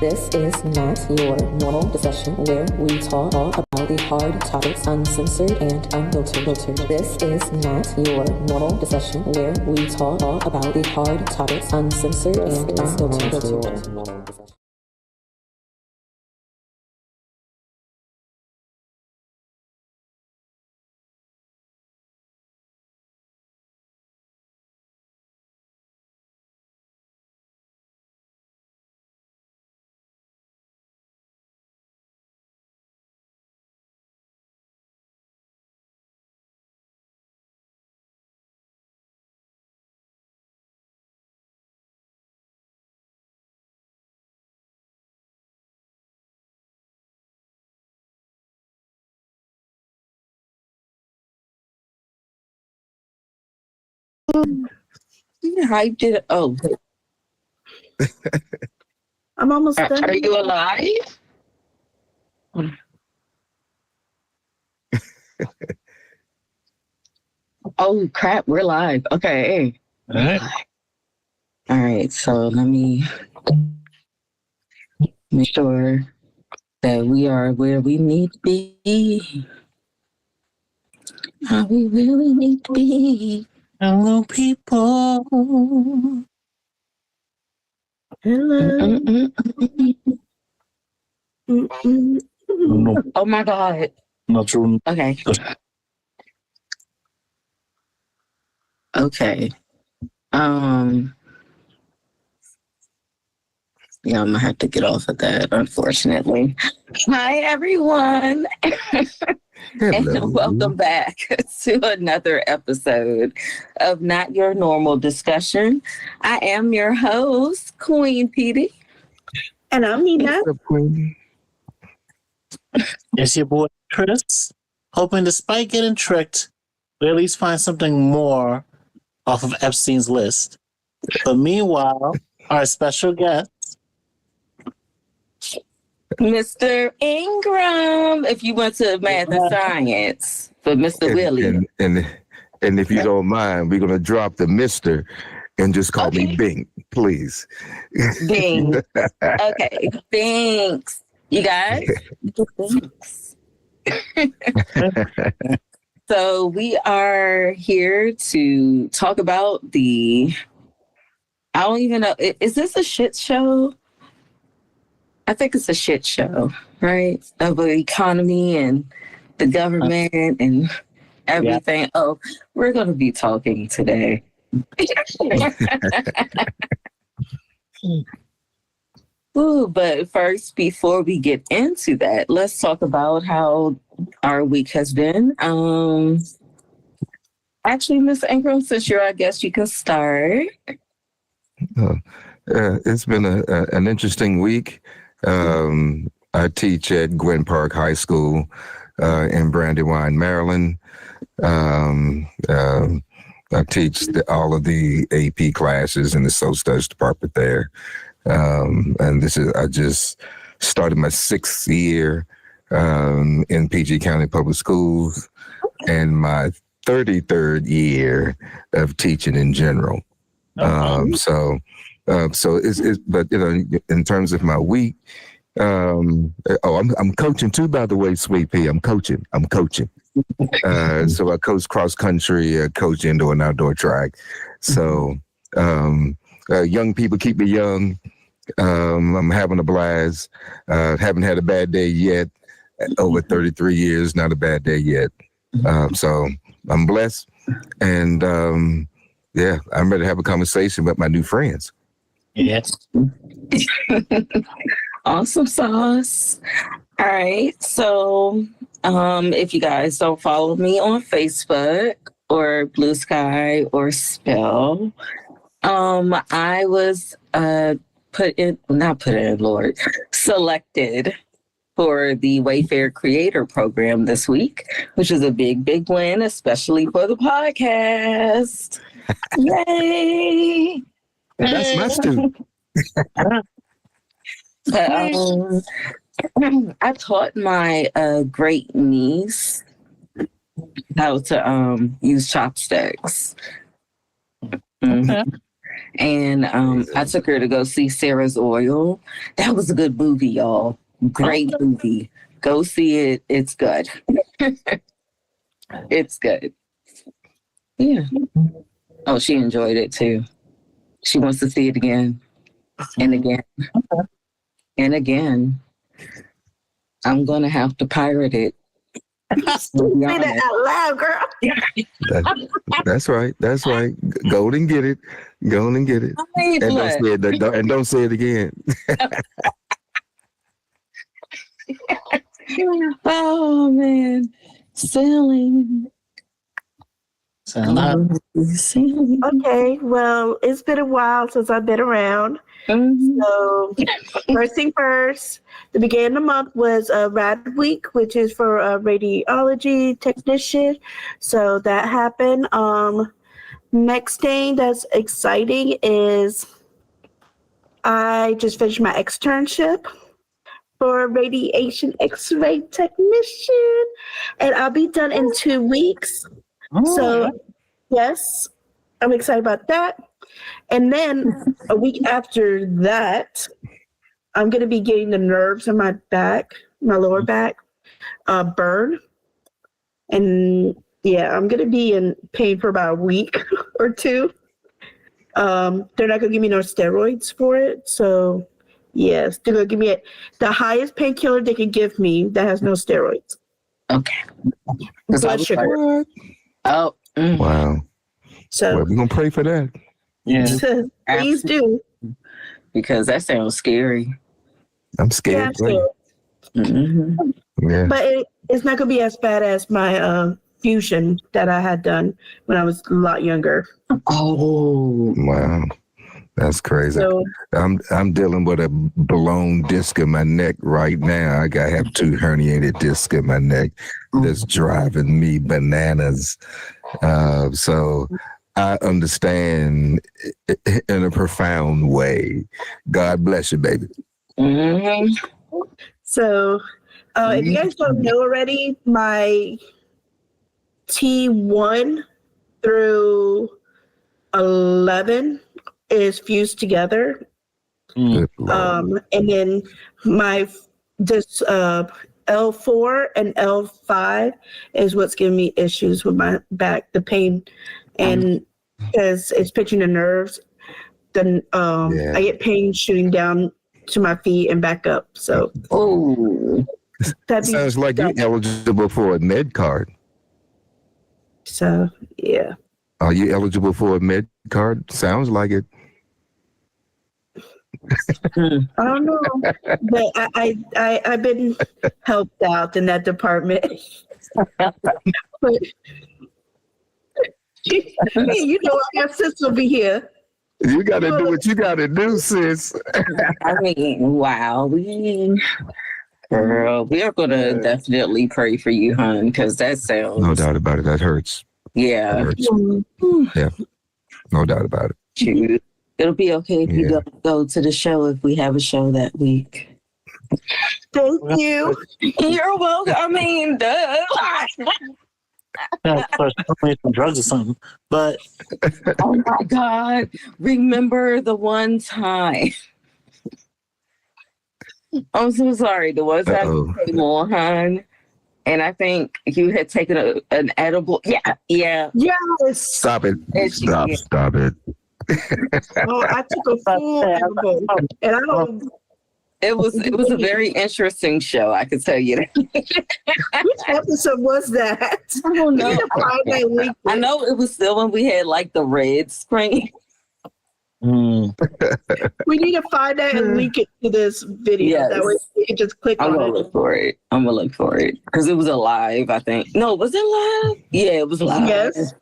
This is not your normal discussion where we talk about the hard topics uncensored and unfiltered. This is not your normal discussion where we talk about the hard topics uncensored and unfiltered. You hyped it. Oh, I'm almost done. Are you alive? Oh crap, we're live. Okay. All right. So let me make sure that we are where we need to be. How we really need to be. Hello, people. Hello. No, Oh my God. not true. Okay. Okay. Yeah, I'm gonna have to get off of that, unfortunately. Hi, everyone. And welcome back to another episode of Not Your Normal Discussion. I am your host, Queen Pedii. And I'm Nina. It's your boy Tryst, hoping despite getting tricked, we at least find something more off of Epstein's list. But meanwhile, our special guest, Mr. Ingram, if you went to math and science, for Mr. Willie. And if you don't mind, we're gonna drop the Mr. and just call me Bing, please. Bing. Okay. Thanks. You guys. Thanks. So we are here to talk about I don't even know. Is this a shit show? I think it's a shit show, right? Of the economy and the government and everything. Yeah. Oh, we're going to be talking today. Ooh, but first, before we get into that, let's talk about how our week has been. Actually, Ms. Ingram, since you're our guest, you can start. It's been an interesting week. I teach at Gwynn Park High School in Brandywine, Maryland. I teach all of the AP classes in the social studies department there. And I just started my 6th year in PG County Public Schools and my 33rd year of teaching in general. So it's but in terms of my week, I'm coaching too, by the way, Sweet Pea. I'm coaching. So I coach cross country, coach indoor and outdoor track. So young people keep me young. I'm having a blast. Haven't had a bad day yet. Over 33 years, not a bad day yet. So I'm blessed, and I'm ready to have a conversation with my new friends. Yes. Awesome sauce. All right. So if you guys don't follow me on Facebook or Blue Sky or Spell, I was selected for the Wayfair Creator Program this week, which is a big win, especially for the podcast. Yay! That's my student. I taught my great niece how to use chopsticks. Mm-hmm. And I took her to go see Sarah's Oil. That was a good movie, y'all. Great movie. Go see it. It's good. It's good. Yeah. Oh, she enjoyed it too. She wants to see it again and again and again. I'm going to have to pirate it. Say that out loud, girl. That's right. That's right. Go and get it. Go and get it. I mean, And don't say it again. Oh man, sailing. Sailing. Okay, well, it's been a while since I've been around. Mm-hmm. So, first thing first, the beginning of the month was Rad Week, which is for a radiology technician. So that happened. Next thing that's exciting is I just finished my externship for radiation X-ray technician, and I'll be done in 2 weeks. So, yes, I'm excited about that. And then a week after that, I'm going to be getting the nerves in my back, my lower back, burn. And yeah, I'm going to be in pain for about a week or two. They're not going to give me no steroids for it. So, yes, they're going to give me the highest painkiller they can give me that has no steroids. Okay. Blood sugar. Oh. Wow. So Well, we're going to pray for that. Yeah. please do. Because that sounds scary. I'm scared. Yeah, Mm-hmm. Yeah. but it's not going to be as bad as my fusion that I had done when I was a lot younger. Oh. Wow. That's crazy. So, I'm dealing with a blown disc in my neck right now. I have 2 herniated discs in my neck that's driving me bananas. So I understand in a profound way. God bless you, baby. Mm-hmm. so if you guys don't know already, my T1 through 11 is fused together. Good Lord. And then my L4 and L5 is what's giving me issues with my back, the pain, and because it's pitching the nerves, then I get pain shooting down to my feet and back up. So, Sounds like you're eligible for a med card. So, yeah. Are you eligible for a med card? Sounds like it. I don't know, but I've been helped out in that department. But, hey, you know, our sister will be here. You got to do what you got to do, sis. I mean, wow. Girl, we are going to definitely pray for you, hon, because that sounds... No doubt about it. That hurts. Yeah. That hurts. Yeah. No doubt about it. Shoot. It'll be okay if you go to the show if we have a show that week. Thank you. You're welcome. I mean, duh. Yeah, first, some drugs or something. But Oh my God. Remember the one time. I'm so sorry. The one time you came on, hon. And I think you had taken an edible. Yeah. Yes. Stop it. Stop it. Oh, I took a full edible, and I don't. It was a very interesting show, I can tell you that. Which episode was that? I don't know. I I know it was still when we had like the red screen. We need to find that and link it to this video. Yes. That way you can just click I'm on gonna it. look for it. I'm gonna look for it because it was a live. I think. No, was it live? Yeah, it was live. Yes.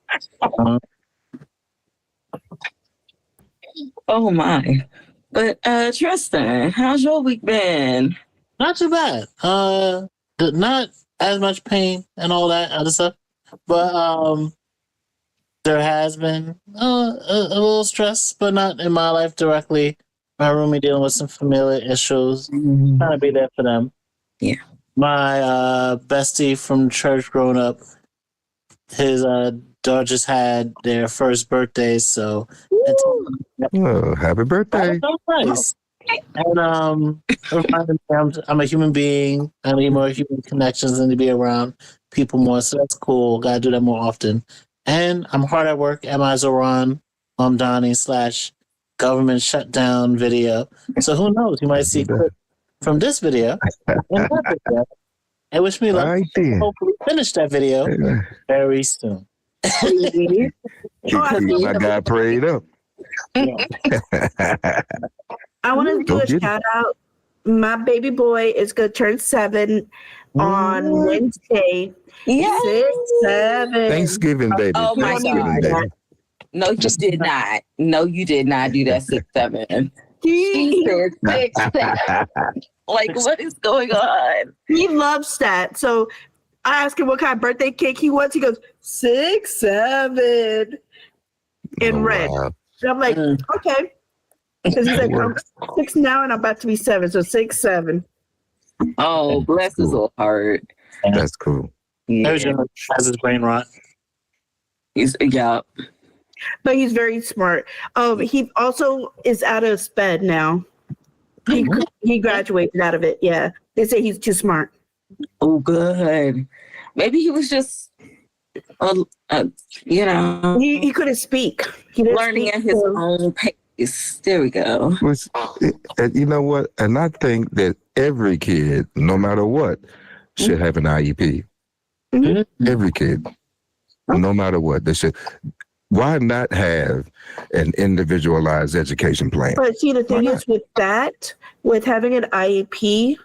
Oh my. But Tristan, how's your week been? not too bad. Not as much pain and all that other stuff, but there has been a little stress, but not in my life directly. My roommate dealing with some familiar issues, trying to be there for them. Yeah. My bestie from church growing up, his daughter just had their first birthday, so Oh, happy birthday. nice. And I'm a human being. I need more human connections and to be around people more. So that's cool. Gotta do that more often. And I'm hard at work at my Zoran Donnie / government shutdown video. So who knows? You might see clip from this video and that video. And wish me luck. All right, then. Hopefully finish that video very soon. Keep my guy prayed up. I want to do Go a get it. shout out. My baby boy is going to turn 7 on Wednesday. Yes. 6, 7. Thanksgiving, baby. Oh my Thanksgiving, God. baby. No, you did not. No, you did not do that 6, 7. She said 6, 7. Like, what is going on? He loves that. So I asked him what kind of birthday cake he wants. He goes, 6, 7 in Oh, red. wow. And I'm like, okay. Because he's like, I'm 6 now and I'm about to be 7. So 6, 7. Oh, bless his little heart. That's cool. Yeah. Has his brain rot. Yeah. But he's very smart. He also is out of SPED now. He graduated out of it. Yeah. They say he's too smart. Oh, good. Maybe he was just, He couldn't speak. He didn't learning speak at his to- own pace. There we go. You know what? And I think that every kid, no matter what, should have an IEP. Every kid, no matter what, they should. Why not have an individualized education plan? But see, the thing is with that, with having an IEP,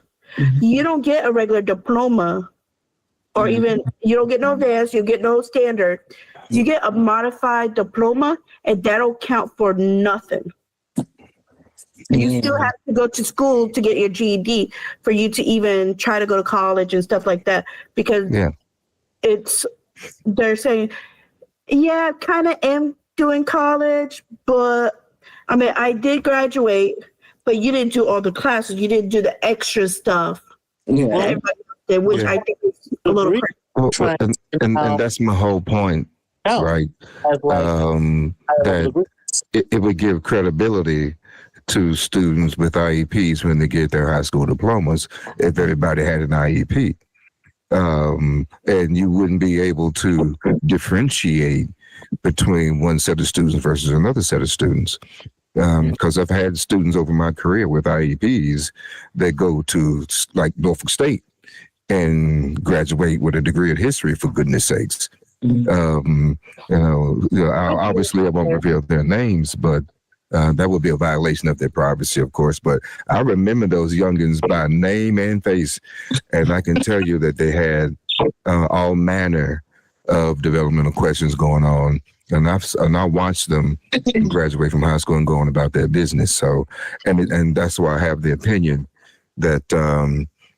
you don't get a regular diploma or even, you don't get no advanced, you get no standard. You get a modified diploma and that'll count for nothing. You still have to go to school to get your GED for you to even try to go to college and stuff like that because they're saying, yeah, I kind of am doing college, but I mean, I did graduate, but you didn't do all the classes. You didn't do the extra stuff. Yeah. That everybody did, which I think is a little crazy. Well, and that's my whole point, right? That it would give credibility to students with IEPs when they get their high school diplomas if everybody had an IEP. And you wouldn't be able to differentiate between one set of students versus another set of students. Because I've had students over my career with IEPs that go to like Norfolk State and graduate with a degree in history, for goodness sakes. Obviously I won't reveal their names, but that would be a violation of their privacy, of course. But I remember those youngins by name and face, and I can tell you that they had all manner of developmental questions going on. And I watched them graduate from high school and go on about their business. So, and that's why I have the opinion that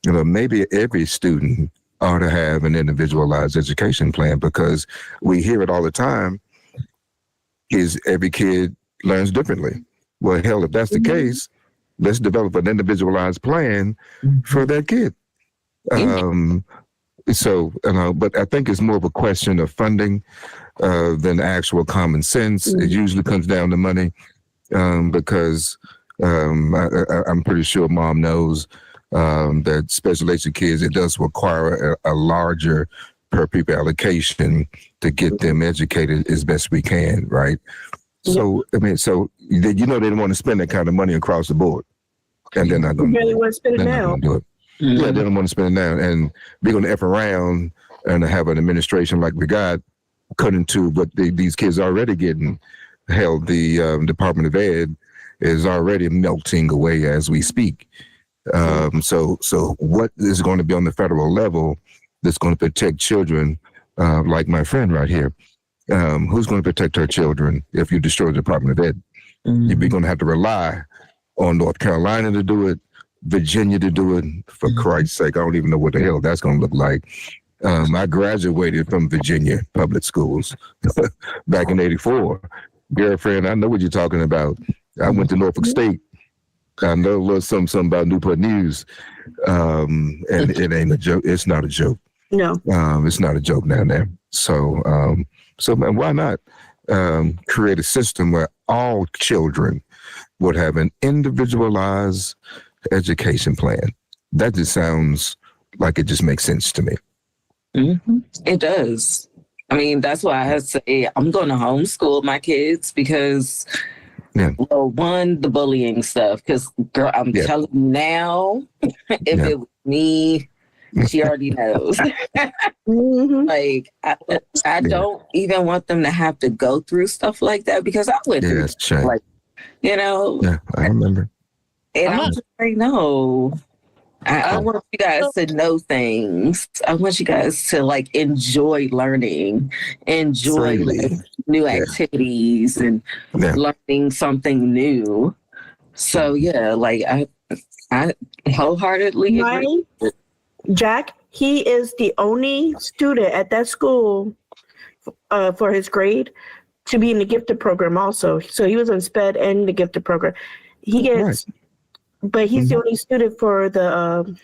maybe every student ought to have an individualized education plan, because we hear it all the time. Is every kid learns differently. Well, hell, if that's the case, let's develop an individualized plan for that kid. But I think it's more of a question of funding than actual common sense. It usually comes down to money, because I'm pretty sure Mom knows that special education kids, it does require a larger per pupil allocation to get them educated as best we can, right? So, I mean, they didn't want to spend that kind of money across the board. And they're not going to want to spend it now. do it. Yeah, they don't want to spend it now. And they're going to F around and have an administration like we got cut into, but these kids are already getting held. The Department of Ed is already melting away as we speak. So what is going to be on the federal level that's going to protect children like my friend right here? Who's going to protect her children if you destroy the Department of Ed? You're going to have to rely on North Carolina to do it, Virginia to do it. For Christ's sake, I don't even know what the hell that's going to look like. I graduated from Virginia public schools back in '84. Girlfriend, I know what you're talking about. I went to Norfolk State. I know a little something about Newport News. And it ain't a joke. It's not a joke. No. It's not a joke down there. So, So man, why not create a system where all children would have an individualized education plan? That just sounds like it just makes sense to me. Mm-hmm. It does. I mean, that's why I say I'm going to homeschool my kids because, well, one, the bullying stuff. Because, girl, I'm telling you now, if it was me, she already knows. Like, I don't even want them to have to go through stuff like that because I went through it. Like, you know. Yeah, I remember. And I'm just like, no. I want you guys to know things. I want you guys to like enjoy learning, enjoy like, new activities and learning something new. So like I wholeheartedly agree. Jack, he is the only student at that school for his grade to be in the gifted program also. So he was in SPED and the gifted program. He gets but he's the only student for the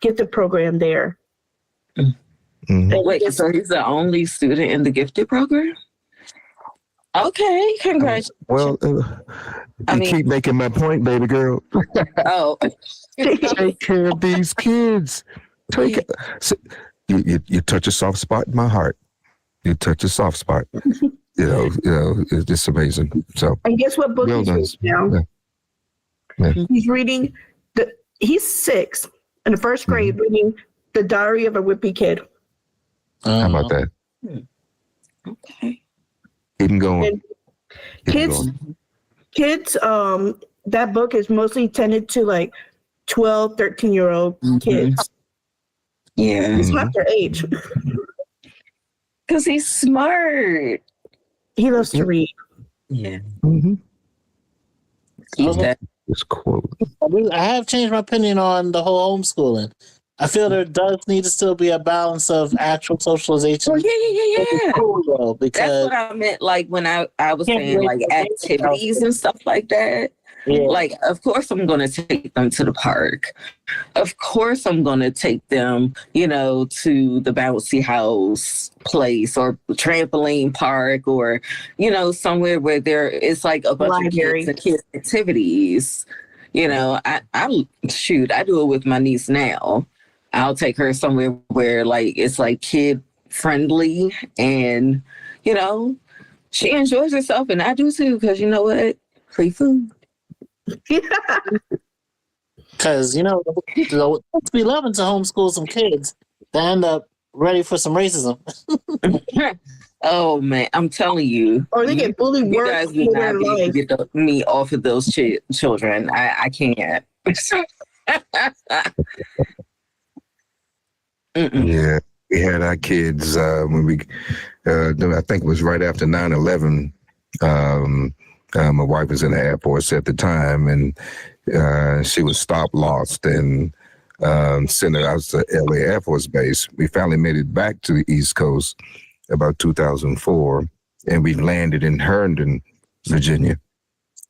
gifted program there. Wait, so he's the only student in the gifted program? Okay, congratulations. Well, keep making my point, baby girl. Take care of these kids. You touch a soft spot in my heart. You touch a soft spot. You know, it's just amazing. So, and guess what book he's reading now? He's reading he's 6 in the first grade, reading The Diary of a Wimpy Kid. How about that? Okay. Keep going. Kids, that book is mostly tended to like 12, 13-year-old kids. Yeah. It's not their age. Because he's smart. He loves to read. Yeah. This quote. I have changed my opinion on the whole homeschooling. I feel there does need to still be a balance of actual socialization. Oh, yeah. School, because that's what I meant, like when I was saying like activities and stuff like that. Yeah. Like, of course I'm going to take them to the park. Of course I'm going to take them, to the bouncy house place or trampoline park or, somewhere where there is like a bunch of kids activities. I do it with my niece now. I'll take her somewhere where like it's like kid friendly and, she enjoys herself and I do too because you know what? Free food. Because, let's be loving to homeschool some kids that end up ready for some racism. Oh, man, I'm telling you. Or they get bullied worse. You guys would not be able to get me off of those children. I can't. Yeah, we had our kids when we, I think it was right after 9/11. My wife was in the Air Force at the time, and she was stop lost and sent her out to LA Air Force Base. We finally made it back to the East Coast about 2004, and we landed in Herndon, Virginia.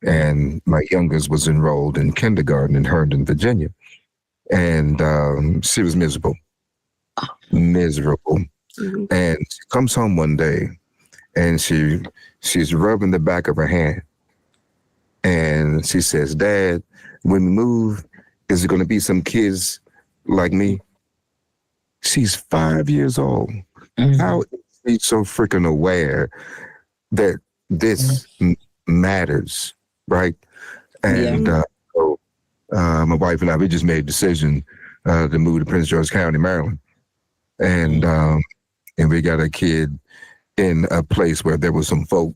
And my youngest was enrolled in kindergarten in Herndon, Virginia. And she was miserable. And she comes home one day, and she's rubbing the back of her hand. And she says, "Dad, when we move, is it going to be some kids like me?" She's 5 years old. How is she so freaking aware that this matters, right? And so my wife and I, we just made a decision to move to Prince George County, Maryland. And we got a kid in a place where there was some folk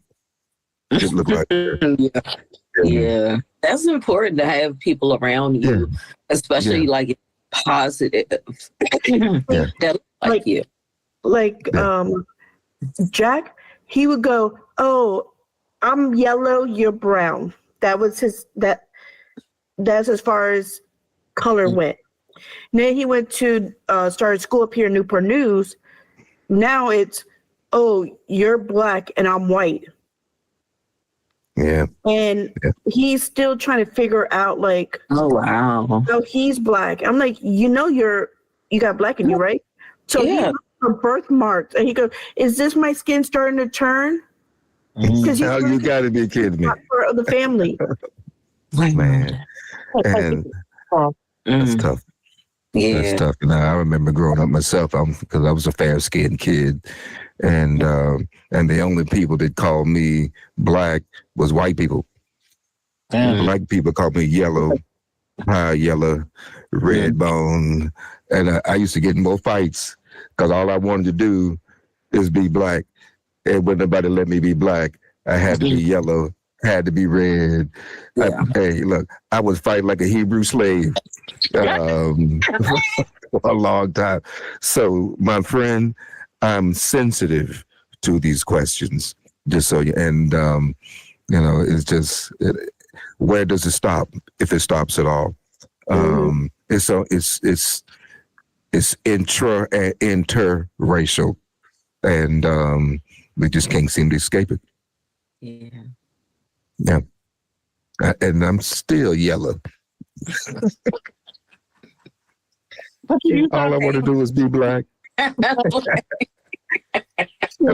just look like Yeah, that's important to have people around you, especially like positive that like you. Like Jack, he would go, "Oh, I'm yellow, you're brown." That was that's as far as color went. And then he went to started school up here in Newport News. Now it's, "Oh, you're black and I'm white." Yeah. And he's still trying to figure out like, oh wow, no, he's black. I'm like, you got black in you, right? So he's for birthmarks, and he goes, "Is this my skin starting to turn?" Because Now you got to be kidding me, for the family. man. And that's tough. Yeah. That's tough. Now I remember growing up myself, because I was a fair-skinned kid, and the only people that called me black was white people. Black people called me yellow, high yellow, red bone, and I used to get in more fights because all I wanted to do is be black, and when nobody let me be black, I had to be yellow, had to be red. Hey, look, I was fighting like a Hebrew slave for a long time. So, my friend, I'm sensitive to these questions. Just so you, and it's just where does it stop, if it stops at all? It's interracial, and we just can't seem to escape it. Yeah. And I'm still yellow. All I want to do is be black. And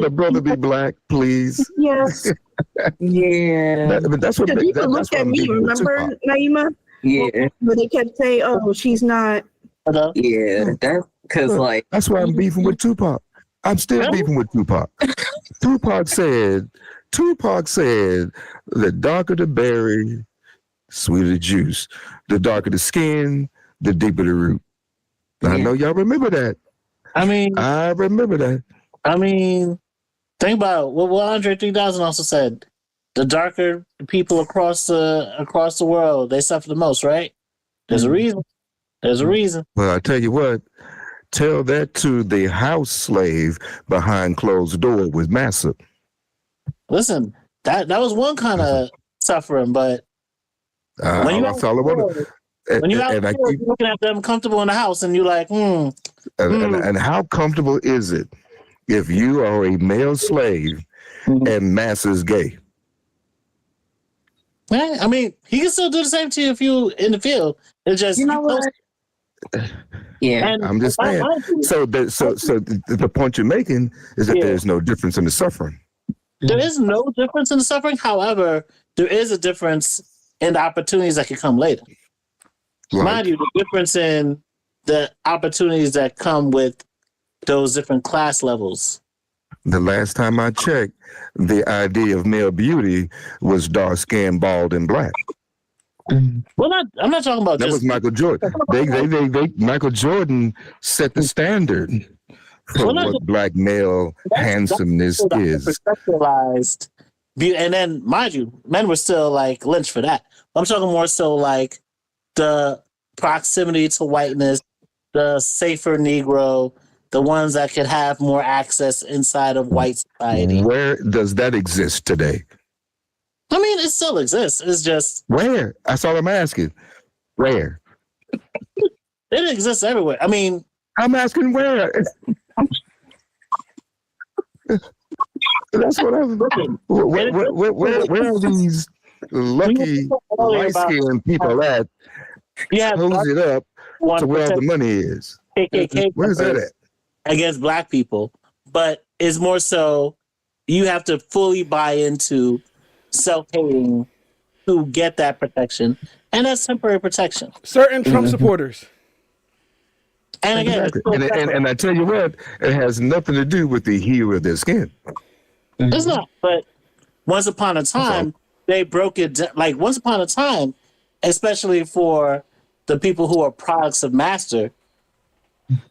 a brother be black, please. Yes. But that's what people looked at me. Remember, Naima? Yeah. But they kept saying, "Oh, she's not." Yeah, that's because that's why I'm beefing with Tupac. I'm still beefing with Tupac. Tupac said, the darker the berry, sweeter the juice. The darker the skin, the deeper the root. I know y'all remember that. I remember that. Think about what Andre 3000 also said. The darker people across the world, they suffer the most, right? There's a reason. Well, I tell you what, tell that to the house slave behind closed door with Massa. Listen, that was one kind of suffering, but when you looking at them comfortable in the house, and you're like, And how comfortable is it if you are a male slave and Massa's gay? Yeah, he can still do the same to you if you in the field. It's just what? Yeah, and I'm just saying. So the point you're making is that there's no difference in the suffering. There is no difference in the suffering. However, there is a difference in the opportunities that can come later. Right. Mind you, the difference in the opportunities that come with those different class levels. The last time I checked, the idea of male beauty was dark skin, bald, and black. Well, I'm not talking about that was Michael Jordan. Michael Jordan set the standard for what black male handsomeness is. And then, mind you, men were still like lynched for that. I'm talking more so like the proximity to whiteness, the safer Negro, the ones that could have more access inside of white society. Where does that exist today? It still exists. It's just where? That's all I'm asking. Where? It exists everywhere. I'm asking where. That's what I'm looking. Where are these lucky light-skinned people at? Close it up to where the money is. KKK. Where's that at? Against black people, but it's more so you have to fully buy into self-hating to get that protection, and that's temporary protection. Certain Trump supporters. And again, and I tell you what, it has nothing to do with the hue of their skin. It's not. But once upon a time, they broke it. Like once upon a time, especially for the people who are products of master,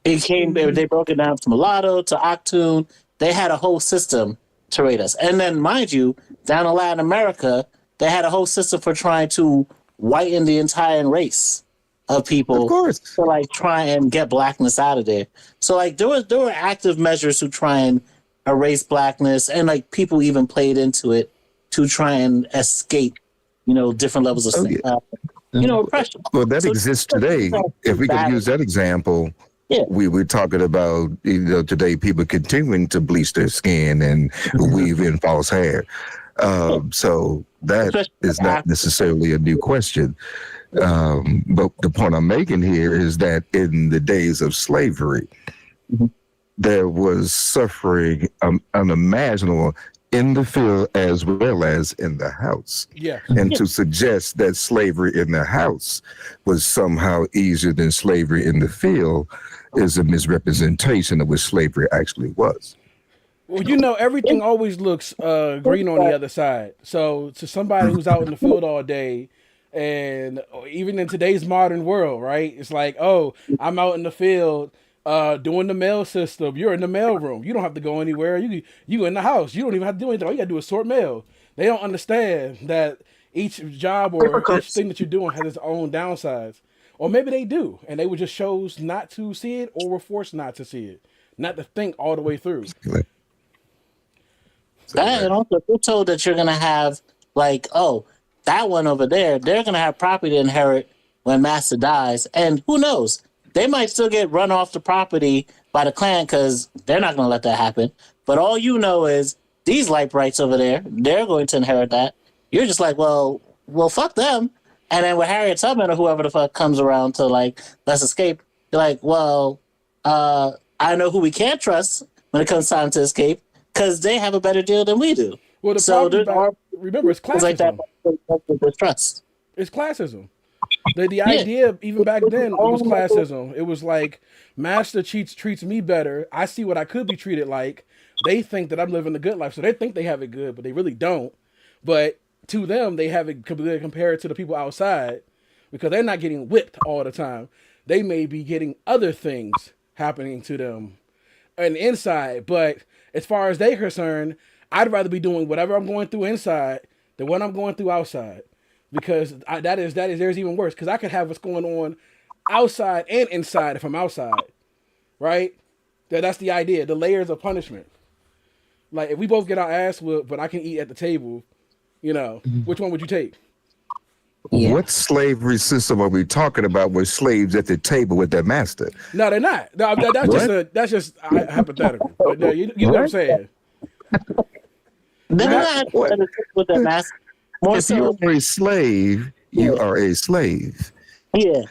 it came. They broke it down to mulatto to Octoon. They had a whole system to rate us. And then, mind you, down in Latin America, they had a whole system for trying to whiten the entire race of people. Of course. To like try and get blackness out of there. So like there were active measures to try and erase blackness, and like people even played into it to try and escape, different levels of oppression. Well, that exists today. If we could use that example. Yeah. We're talking about, today people continuing to bleach their skin and weave in false hair. So that is not necessarily a new question. But the point I'm making here is that in the days of slavery, there was suffering unimaginable in the field as well as in the house. Yeah. And to suggest that slavery in the house was somehow easier than slavery in the field is a misrepresentation of what slavery actually was. Well, you know, everything always looks green on the other side. So to somebody who's out in the field all day, and even in today's modern world, right? It's like, oh, I'm out in the field doing the mail system. You're in the mail room. You don't have to go anywhere. You in the house. You don't even have to do anything. All you got to do is sort mail. They don't understand that each job or each thing that you're doing has its own downsides. Or maybe they do, and they were just chose not to see it or were forced not to see it, not to think all the way through. And also, if you're told that you're going to have, like, oh, that one over there, they're going to have property to inherit when master dies. And who knows? They might still get run off the property by the clan because they're not going to let that happen. But all you know is these light brights over there, they're going to inherit that. You're just like, well, fuck them. And then with Harriet Tubman or whoever the fuck comes around to, like, let's escape, you're like, well, I know who we can't trust when it comes time to escape because they have a better deal than we do. Well, remember, it's classism. Like that, trust. It's classism. The idea, even back then, it was classism. It was like, master treats me better. I see what I could be treated like. They think that I'm living the good life, so they think they have it good, but they really don't. But to them, they have it compared to the people outside because they're not getting whipped all the time. They may be getting other things happening to them on the inside. But as far as they're concerned, I'd rather be doing whatever I'm going through inside than what I'm going through outside. Because there's even worse. Because I could have what's going on outside and inside if I'm outside. Right? That's the idea. The layers of punishment. Like, if we both get our ass whooped, but I can eat at the table, you know, which one would you take? Yeah. What slavery system are we talking about with slaves at the table with their master? No, they're not. No, that's just hypothetical. But no, you know what I'm saying. They're not with their master. More If so, you're a slave, you are a slave. yeah.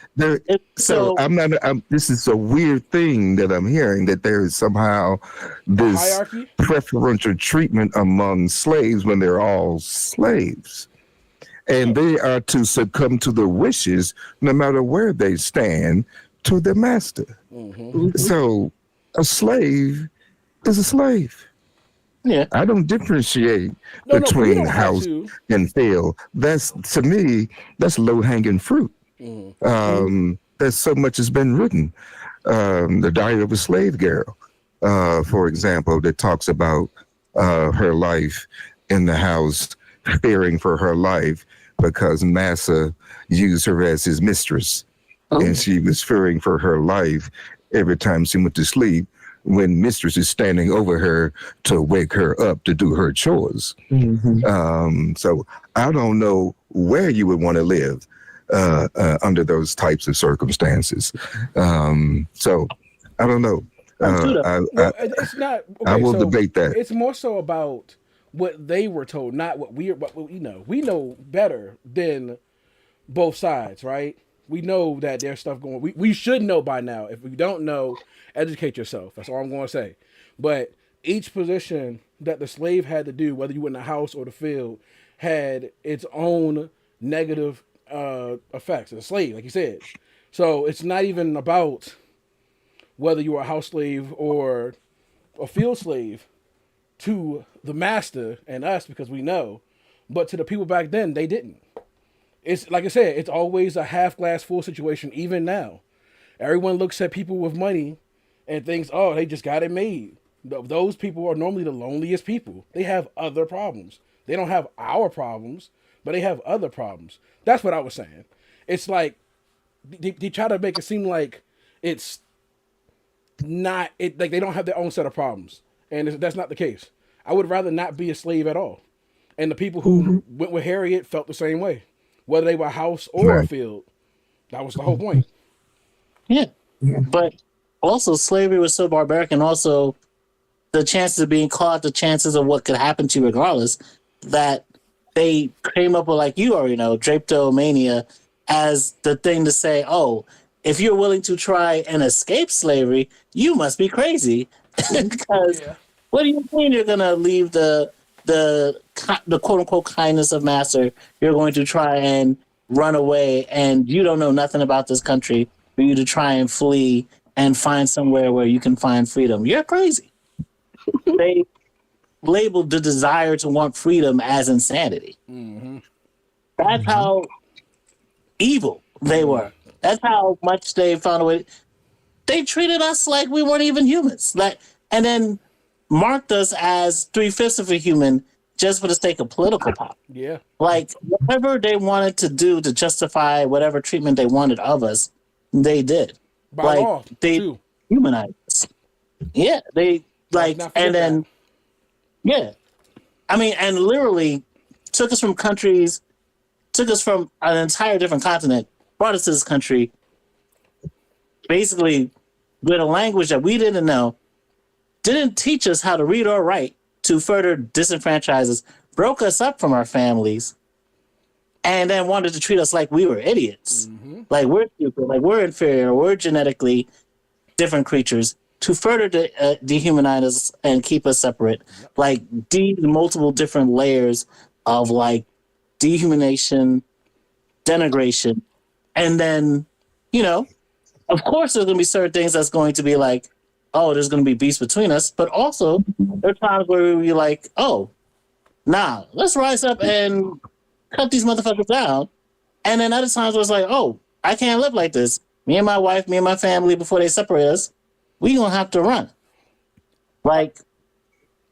So this is a weird thing that I'm hearing, that there is somehow this hierarchy? preferential treatment among slaves when they're all slaves. And they are to succumb to the wishes, no matter where they stand, to their master. Mm-hmm. So a slave is a slave. Yeah. I don't differentiate between house and field. That's, to me, that's low-hanging fruit. Mm-hmm. There's so much has been written. The Diary of a Slave Girl, for example, that talks about her life in the house, fearing for her life because Massa used her as his mistress. Oh. And she was fearing for her life every time she went to sleep when mistress is standing over her to wake her up to do her chores. Mm-hmm. So I don't know where you would want to live under those types of circumstances. So I don't know. It's not. Okay, I will debate that. It's more so about what they were told, not what we know. We know better than both sides, right? We know that there's stuff going. We should know by now. If we don't know, educate yourself. That's all I'm going to say. But each position that the slave had to do, whether you were in the house or the field, had its own negative effects. A slave, like you said. So it's not even about whether you were a house slave or a field slave to the master and us, because we know, but to the people back then, they didn't. It's like I said, it's always a half glass full situation. Even now, everyone looks at people with money and thinks, oh, they just got it made. Those people are normally the loneliest people. They have other problems. They don't have our problems, but they have other problems. That's what I was saying. It's like they try to make it seem like it's not like they don't have their own set of problems, and that's not the case. I would rather not be a slave at all. And the people who went with Harriet felt the same way, whether they were a house or a field. That was the whole point. Yeah. But also slavery was so barbaric, and also the chances of being caught, the chances of what could happen to you regardless, that they came up with, like you already know, drapetomania as the thing to say, oh, if you're willing to try and escape slavery, you must be crazy. Because what do you mean you're gonna leave the quote unquote kindness of master? You're going to try and run away, and you don't know nothing about this country for you to try and flee and find somewhere where you can find freedom. You're crazy. They labeled the desire to want freedom as insanity. Mm-hmm. That's how evil they were. That's how much they found a way. They treated us like we weren't even humans. And then marked us as 3/5 of a human just for the sake of political power. Yeah. Like, whatever they wanted to do to justify whatever treatment they wanted of us, they did. By like, law, they too. humanized us. Yeah, they, like, and then, yeah. I mean, and literally took us from an entire different continent, brought us to this country, basically with a language that we didn't know, didn't teach us how to read or write, to further disenfranchise us, broke us up from our families, and then wanted to treat us like we were idiots. Mm-hmm. Like we're stupid, like we're inferior, we're genetically different creatures, to further dehumanize us and keep us separate. Yep. Like multiple different layers of like dehumanization, denigration, and then, you know, of course there's going to be certain things that's going to be like, oh, there's going to be beefs between us, but also there are times where we'll be like, oh, nah, let's rise up and cut these motherfuckers down. And then other times where it's like, oh, I can't live like this. Me and my wife, me and my family, before they separate us, we going to have to run. Like,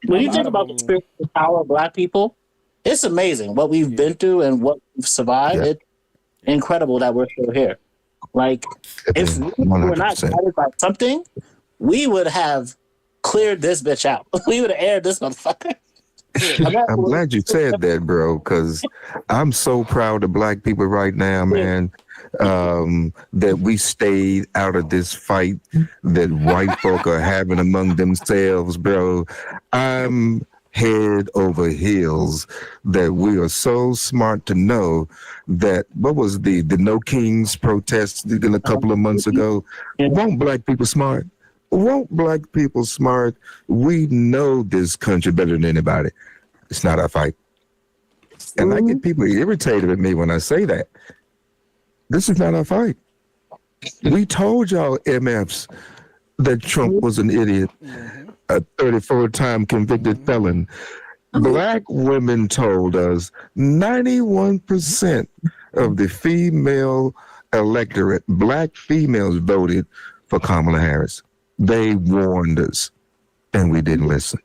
when you think about the spiritual power of Black people, it's amazing what we've been through and what we've survived. Yeah. It's incredible that we're still here. Like, if we were not guided by something, we would have cleared this bitch out. We would have aired this motherfucker. I'm glad you said that, bro, because I'm so proud of Black people right now, man, that we stayed out of this fight that white folk are having among themselves, bro. I'm head over heels that we are so smart to know that, what was the No Kings protest a couple of months ago? Weren't Black people smart? Won't Black people smart? We know this country better than anybody. It's not our fight. And I get people irritated at me when I say that. This is not our fight. We told y'all MFs that Trump was an idiot, a 34-time convicted felon. Black women told us 91% of the female electorate, Black females, voted for Kamala Harris. They warned us, and we didn't listen.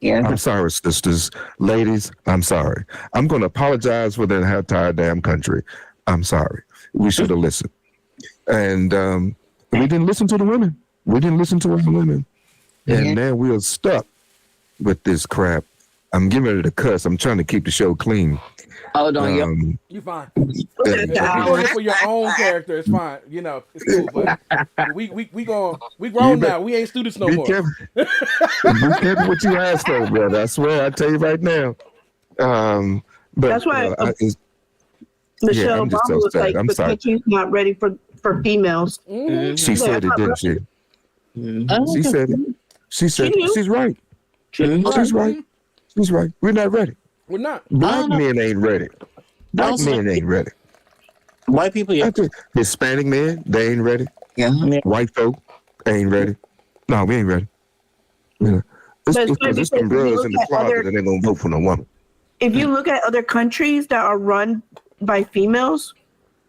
Yeah. I'm sorry, sisters. Ladies, I'm sorry. I'm going to apologize for the entire damn country. I'm sorry. We should have listened. And we didn't listen to the women. We didn't listen to the women. And now we are stuck with this crap. I'm getting ready to cuss. I'm trying to keep the show clean. Oh, don't you fine. For your own character, it's fine. You know, it's cool. But we grown now. We ain't students no more. Be careful what you ask for, brother. I swear, I tell you right now. But that's why Michelle Obama was like, the country's not ready for females. Mm-hmm. She said it, didn't she? Mm-hmm. She said it. She said it. She's right. She's right. She's right. We're not ready. We're not. Black men ain't ready. Black men ain't ready. White people, yeah. Hispanic men, they ain't ready. Yeah. White folk ain't ready. No, we ain't ready. Yeah. It's some girls in the closet and they're going to vote for no woman. If you look at other countries that are run by females,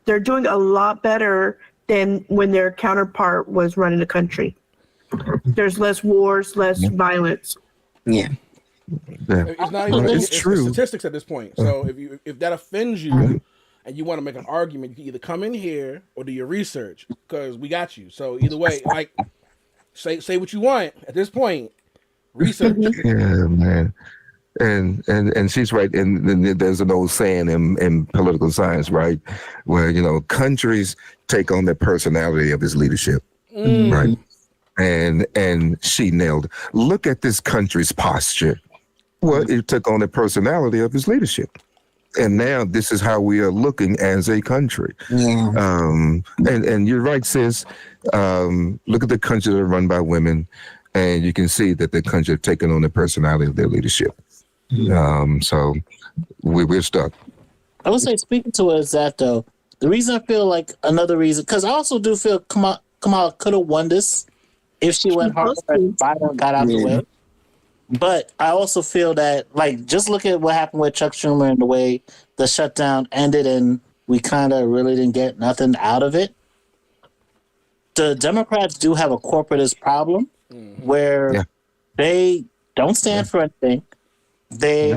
they're doing a lot better than when their counterpart was running the country. There's less wars, less violence. Yeah. It's not even. It's true. Statistics at this point. So if that offends you, and you want to make an argument, you can either come in here or do your research, because we got you. So either way, like say what you want at this point. Research. Yeah, man. And she's right. And there's an old saying in political science, right, where countries take on the personality of its leadership, right? And she nailed it. Look at this country's posture. Well, it took on the personality of his leadership. And now this is how we are looking as a country. Yeah. And you're right, sis. Look at the countries that are run by women. and you can see that the country have taken on the personality of their leadership. So we're stuck. I would say, speaking to it is that though, the reason I feel like another reason, because I also do feel Kamala could have won this if she went harder and Biden got out the way. But I also feel that, like, just look at what happened with Chuck Schumer and the way the shutdown ended, and we kind of really didn't get nothing out of it. The Democrats do have a corporatist problem where they don't stand for anything. They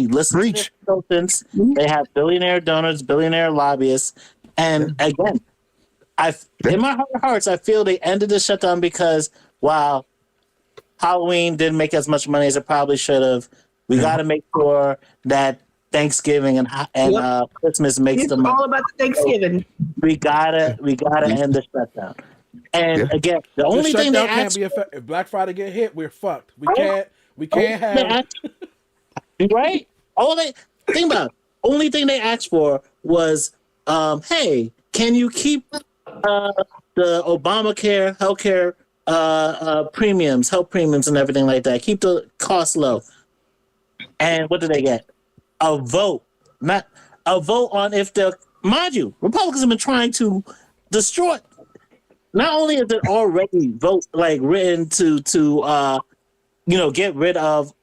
listen to their consultants. They have billionaire donors, billionaire lobbyists, and again, in my heart of hearts, I feel they ended the shutdown because while Halloween didn't make as much money as it probably should have, we got to make sure that Thanksgiving and Christmas makes the money. All about the Thanksgiving. We gotta end the shutdown. And again, the only thing they can't be effective. If Black Friday get hit, we're fucked. We can't have right. Think about it. Only thing they asked for was, hey, can you keep the Obamacare healthcare health premiums and everything like that? Keep the costs low. And what did they get? A vote. Not a vote on if the, mind you, Republicans have been trying to destroy. Not only is it already written to get rid of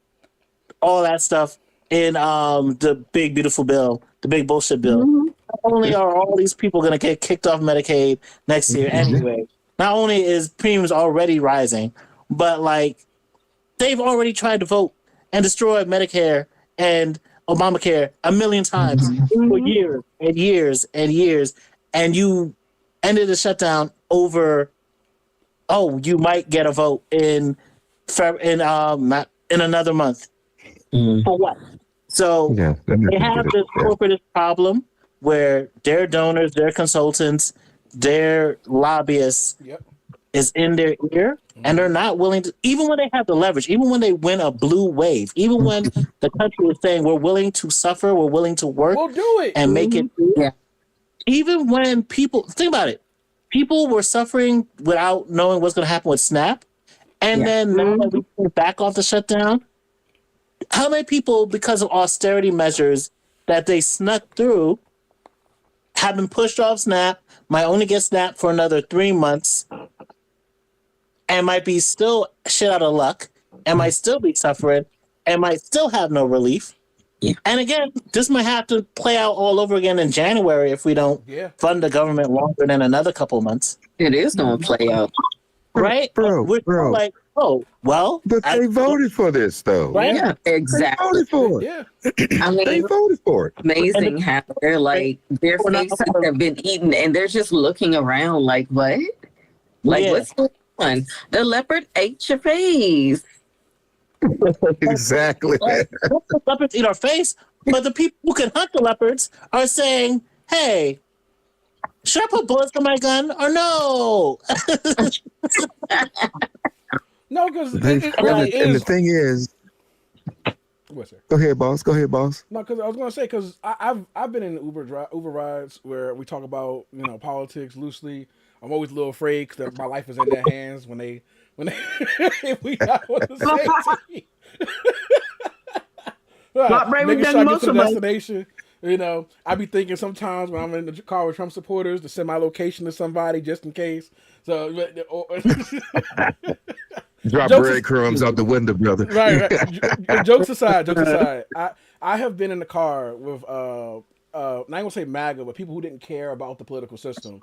all that stuff in the big beautiful bill, the big bullshit bill. Not only are all these people going to get kicked off Medicaid next year anyway, not only is premiums already rising, but like they've already tried to vote and destroy Medicare and Obamacare a million times for years and years and years, and you ended the shutdown over. Oh, you might get a vote in another month. For what? So they have this corporate problem where their donors, their consultants, their lobbyists is in their ear, and they're not willing to, even when they have the leverage, even when they win a blue wave, even when the country is saying we're willing to suffer, we're willing to work, we'll do it and make it. Even when people, think about it, people were suffering without knowing what's going to happen with SNAP, and then now that we came back off the shutdown, how many people, because of austerity measures that they snuck through, have been pushed off SNAP, might only get SNAP for another 3 months, and might be still shit out of luck, and might still be suffering, and might still have no relief. And again, this might have to play out all over again in January if we don't fund the government longer than another couple months. It is going to play out. Right? Bro, like, oh, well. But they voted for this, though. Right? Yeah, exactly. They voted for it. Yeah. I mean, they voted for it. Amazing how they're like, their faces have been eaten and they're just looking around like, what? Like, what's going on? The leopard ate your face. Exactly. The leopards eat our face, but the people who can hunt the leopards are saying, hey, should I put bullets in my gun or no? No, because and the thing is, what's that? Go ahead, boss. No, because I was gonna say, because I've been in Uber rides where we talk about politics loosely. I'm always a little afraid because my life is in their hands when they if we not on the same team. Not brave making than sure I get most to the of us. destination. I be thinking sometimes when I'm in the car with Trump supporters to send my location to somebody just in case. So drop breadcrumbs out the window, brother. Right. Jokes aside, I have been in the car with not gonna say MAGA, but people who didn't care about the political system.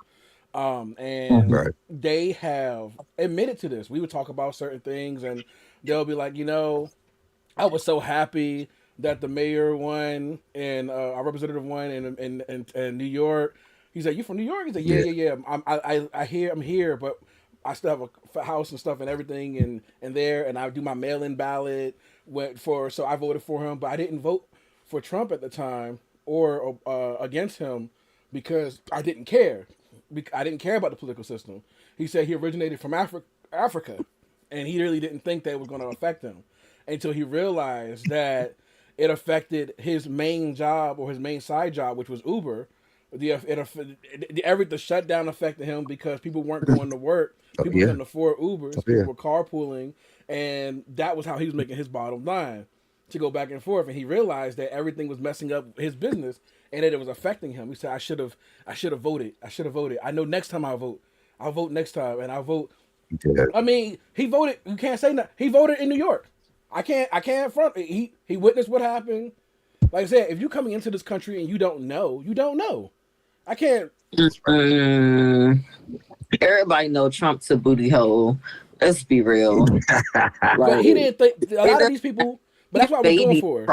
And they have admitted to this. We would talk about certain things, and they'll be like, I was so happy that the mayor won and our representative won in New York. He said, "You from New York?" He said, "Yeah. I'm here, but I still have a house and stuff and everything and there, and I do my mail-in ballot so I voted for him, but I didn't vote for Trump at the time or against him because I didn't care. I didn't care about the political system." He said he originated from Africa, and he really didn't think that it was going to affect him until he realized that it affected his main job or his main side job, which was Uber, The shutdown affected him because people weren't going to work. People couldn't afford Ubers. People were carpooling, and that was how he was making his bottom line to go back and forth. And he realized that everything was messing up his business, and that it was affecting him. He said, "I should have voted. I should have voted. I know next time I'll vote. I'll vote next time, and I'll vote." Yeah. I mean, he voted. You can't say that. He voted in New York. I can't front. He witnessed what happened. Like I said, if you coming into this country and you don't know, you don't know. I can't. Everybody know Trump's a booty hole. Let's be real. But he didn't think a lot of these people. But that's what I was going for.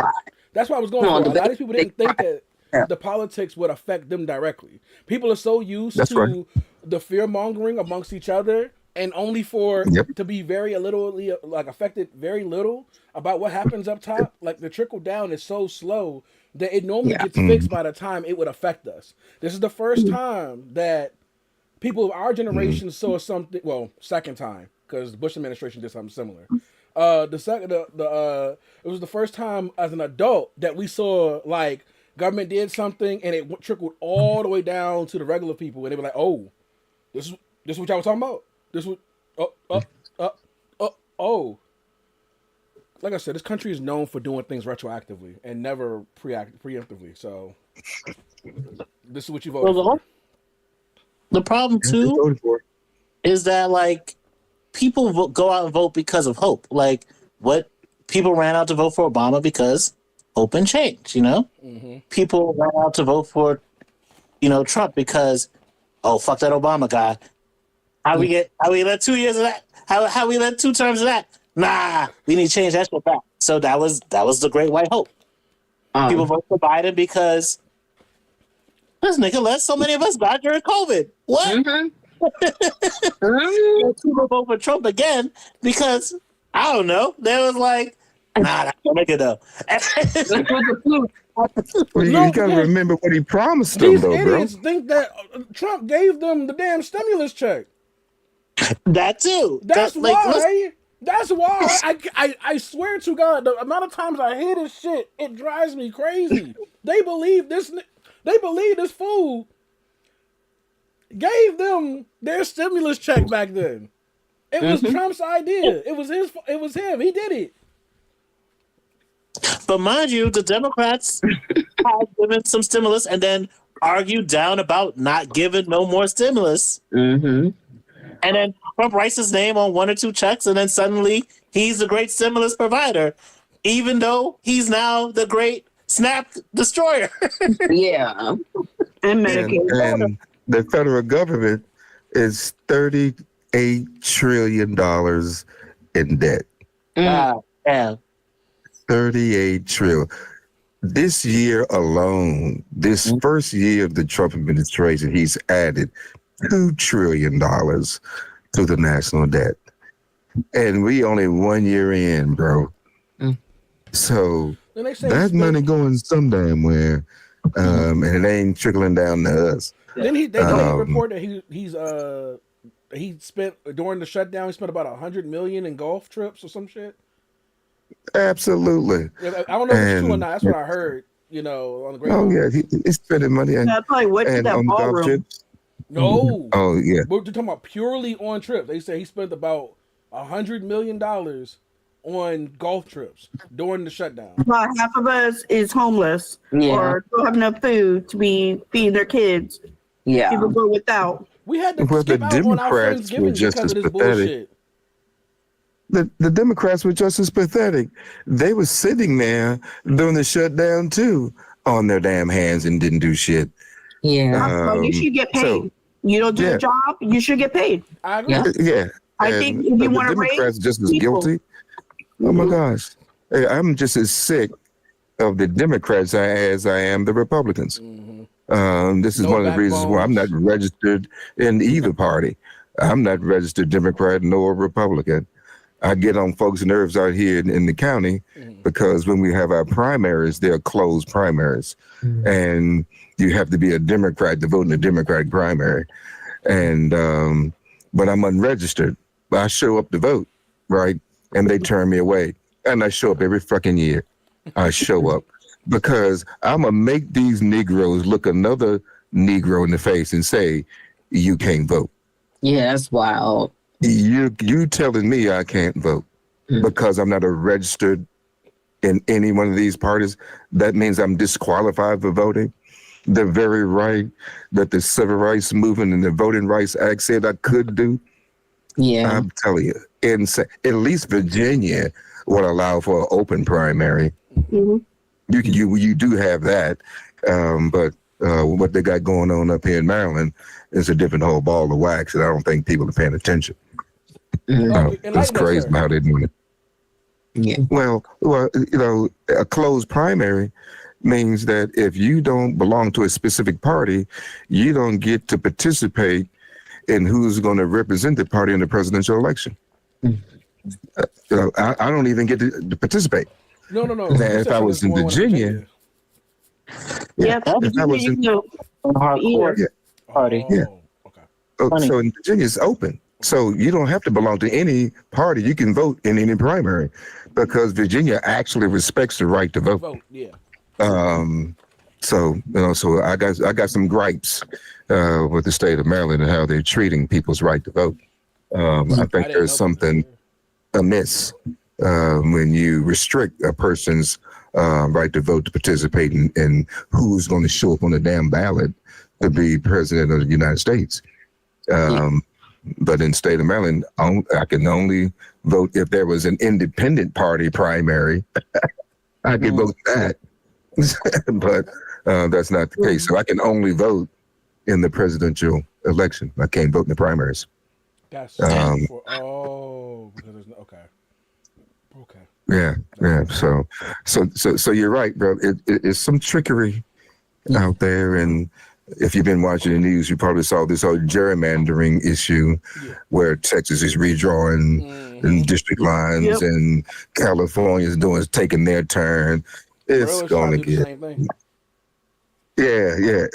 That's what I was going for. A lot of these people didn't think that the politics would affect them directly. People are so used to the fear mongering amongst each other, and only for to be very affected very little about what happens up top. Like the trickle down is so slow that it normally gets fixed by the time it would affect us. This is the first time that people of our generation saw something. Well, second time, because the Bush administration did something similar. It was the first time as an adult that we saw like government did something and it trickled all the way down to the regular people, and they were like, "Oh, this is what y'all was talking about. This was Like I said, this country is known for doing things retroactively and never preemptively. So this is what you voted for. The problem too is that like people go out and vote because of hope. Like what people ran out to vote for Obama because hope and change. You know, people ran out to vote for Trump because fuck that Obama guy. How we let 2 years of that? How we let 2 terms of that? Nah, we need to change that shit back. So that was the great white hope. People vote for Biden because this nigga let so many of us die during COVID. What? People vote for Trump again because I don't know. They was like, nah, that's a nigga though. Well, you gotta remember what he promised them, These though, bro. idiots think that Trump gave them the damn stimulus check. That too. That's why. That's why. I swear to God, the amount of times I hear this shit, it drives me crazy. They believe this fool gave them their stimulus check back then. It was Trump's idea. It was him. He did it. But mind you, the Democrats had given some stimulus and then argued down about not giving no more stimulus. And then Trump writes his name on 1 or 2 checks, and then suddenly he's the great stimulus provider, even though he's now the great SNAP destroyer. And Medicaid. And the federal government is $38 trillion in debt. Wow. Yeah. 38 trillion. This year alone, this first year of the Trump administration, he's added $2 trillion to the national debt. And we only 1 year in, bro. So that money going some damn where, and it ain't trickling down to us. Then he report that he spent during the shutdown. He spent about $100 million in golf trips or some shit. Absolutely. I don't know if it's true or not. That's what I heard. On the great. Oh yeah, he's spending money and probably went to that ballroom. No. Oh yeah. We're talking about purely on trips. They say he spent about $100 million on golf trips during the shutdown. About half of us is homeless or don't have enough food to be feeding their kids. Yeah. People go without. We had to skip out on our Friendsgiving because of this bullshit. The Democrats were just as pathetic. They were sitting there during the shutdown too, on their damn hands and didn't do shit. Yeah. You should get paid. You don't do the job, you should get paid. I agree. Yeah. I think if you want to raise Democrats just as people. guilty. Oh my gosh. Hey, I'm just as sick of the Democrats as I am the Republicans. This is one of the reasons why I'm not registered in either party. I'm not registered Democrat nor Republican. I get on folks' nerves out here in the county because when we have our primaries, they're closed primaries. And you have to be a Democrat to vote in the Democratic primary. And but I'm unregistered. I show up to vote, right? And they turn me away. And I show up every fucking year. I show up because I'm going to make these Negroes look another Negro in the face and say, you can't vote. Yeah, that's wild. You telling me I can't vote because I'm not a registered in any one of these parties, that means I'm disqualified for voting. The very right that the Civil Rights Movement and the Voting Rights Act said I could do. Yeah. I'm telling you, at least Virginia would allow for an open primary. Mm-hmm. You do have that, but what they got going on up here in Maryland is a different whole ball of wax, and I don't think people are paying attention. It's crazy how they're doing it. Yeah. Well, a closed primary means that if you don't belong to a specific party, you don't get to participate in who's going to represent the party in the presidential election. I don't even get to participate. No. If I was in Virginia, Yeah, if I was in hardcore party. Yeah. Okay. So in Virginia, it's open. So you don't have to belong to any party. You can vote in any primary because Virginia actually respects the right to vote. Yeah. So I got some gripes with the state of Maryland and how they're treating people's right to vote. I think there's something amiss when you restrict a person's right to vote to participate in who's going to show up on the damn ballot to be president of the United States. But in the state of Maryland, I can only vote if there was an independent party primary. I could vote that, but that's not the case. So I can only vote in the presidential election. I can't vote in the primaries. That's because there's okay. Yeah. So you're right, bro. It's some trickery out there, and if you've been watching the news, you probably saw this whole gerrymandering issue where Texas is redrawing district lines and California is taking their turn. It's going to get. Yeah.